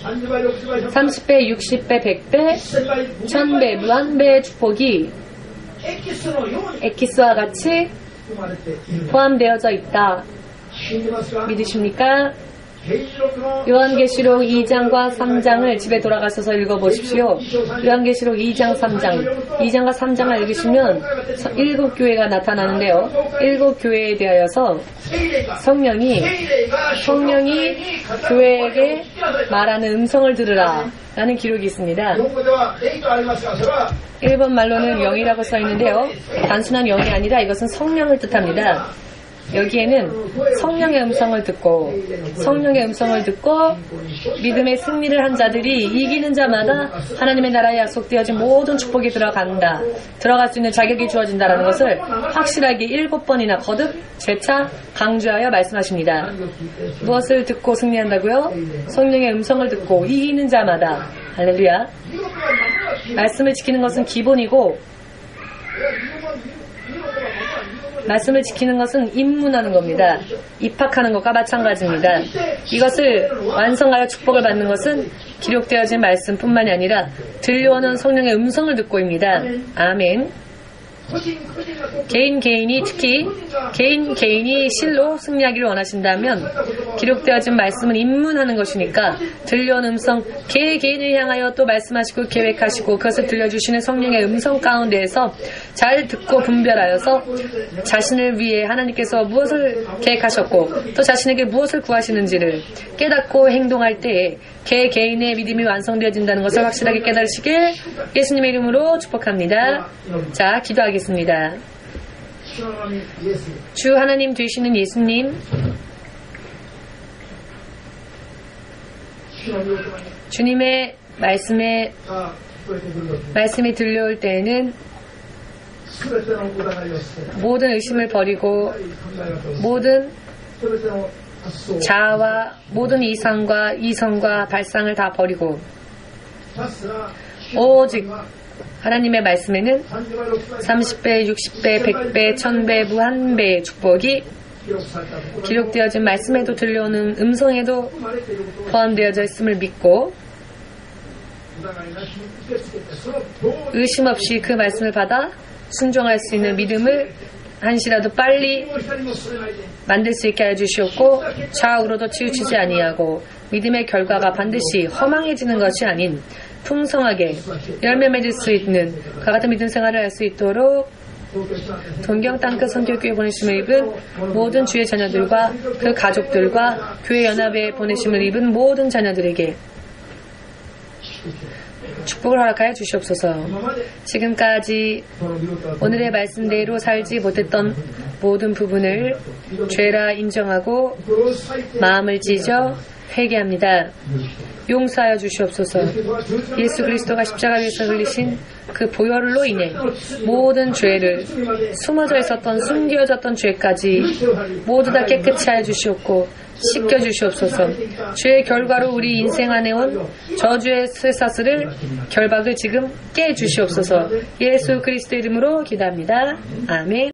Speaker 2: 30배, 60배, 100배, 1000배, 무한배의 축복이 엑기스와 같이 포함되어져 있다. 믿으십니까? 요한계시록 2장과 3장을 집에 돌아가셔서 읽어보십시오. 요한계시록 2장, 3장. 2장과 3장을 읽으시면 7교회가 나타나는데요. 7교회에 대하여서 성령이 교회에게 말하는 음성을 들으라 라는 기록이 있습니다. 일본 말로는 영이라고 써있는데요. 단순한 영이 아니라 이것은 성령을 뜻합니다. 여기에는 성령의 음성을 듣고 믿음의 승리를 한 자들이 이기는 자마다 하나님의 나라에 약속되어진 모든 축복이 들어갈 수 있는 자격이 주어진다는 것을 확실하게 7번이나 거듭 재차 강조하여 말씀하십니다. 무엇을 듣고 승리한다고요? 성령의 음성을 듣고 이기는 자마다. 할렐루야. 말씀을 지키는 것은 기본이고 말씀을 지키는 것은 입문하는 겁니다. 입학하는 것과 마찬가지입니다. 이것을 완성하여 축복을 받는 것은 기록되어진 말씀뿐만이 아니라 들려오는 성령의 음성을 듣고입니다. 아멘. 특히 개인이 실로 승리하기를 원하신다면 기록되어진 말씀은 입문하는 것이니까 들려온 음성 개인을 향하여 또 말씀하시고 계획하시고 그것을 들려주시는 성령의 음성 가운데에서 잘 듣고 분별하여서 자신을 위해 하나님께서 무엇을 계획하셨고 또 자신에게 무엇을 구하시는지를 깨닫고 행동할 때에 개인의 믿음이 완성되어진다는 것을 확실하게 깨달으시길 예수님의 이름으로 축복합니다. 자, 기도하겠습니다. 주 하나님 되시는 예수님, 주님의 말씀이 들려올 때에는 모든 의심을 버리고 모든 자아와 모든 이성과 발상을 다 버리고 오직 하나님의 말씀에는 30배, 60배, 100배, 1000배, 무한배의 축복이 기록되어진 말씀에도 들려오는 음성에도 포함되어져 있음을 믿고 의심 없이 그 말씀을 받아 순종할 수 있는 믿음을 한시라도 빨리 만들 수 있게 해주시옵고 좌우로도 치우치지 아니하고 믿음의 결과가 반드시 허망해지는 것이 아닌 풍성하게 열매 맺을 수 있는 그와 같은 믿음 생활을 할 수 있도록 동경 땅끝 선교교회 보내심을 입은 모든 주의 자녀들과 그 가족들과 교회 연합에 보내심을 입은 모든 자녀들에게 축복을 허락하여 주시옵소서. 지금까지 오늘의 말씀대로 살지 못했던 모든 부분을 죄라 인정하고 마음을 찢어 회개합니다. 용서하여 주시옵소서. 예수 그리스도가 십자가 위에서 흘리신 그 보혈로 인해 모든 죄를 숨어져 있었던 숨겨졌던 죄까지 모두 다 깨끗이 하여 주시옵고 씻겨 주시옵소서. 죄의 결과로 우리 인생 안에 온 저주의 쇠사슬을 결박을 지금 깨 주시옵소서. 예수 그리스도 이름으로 기도합니다. 아멘.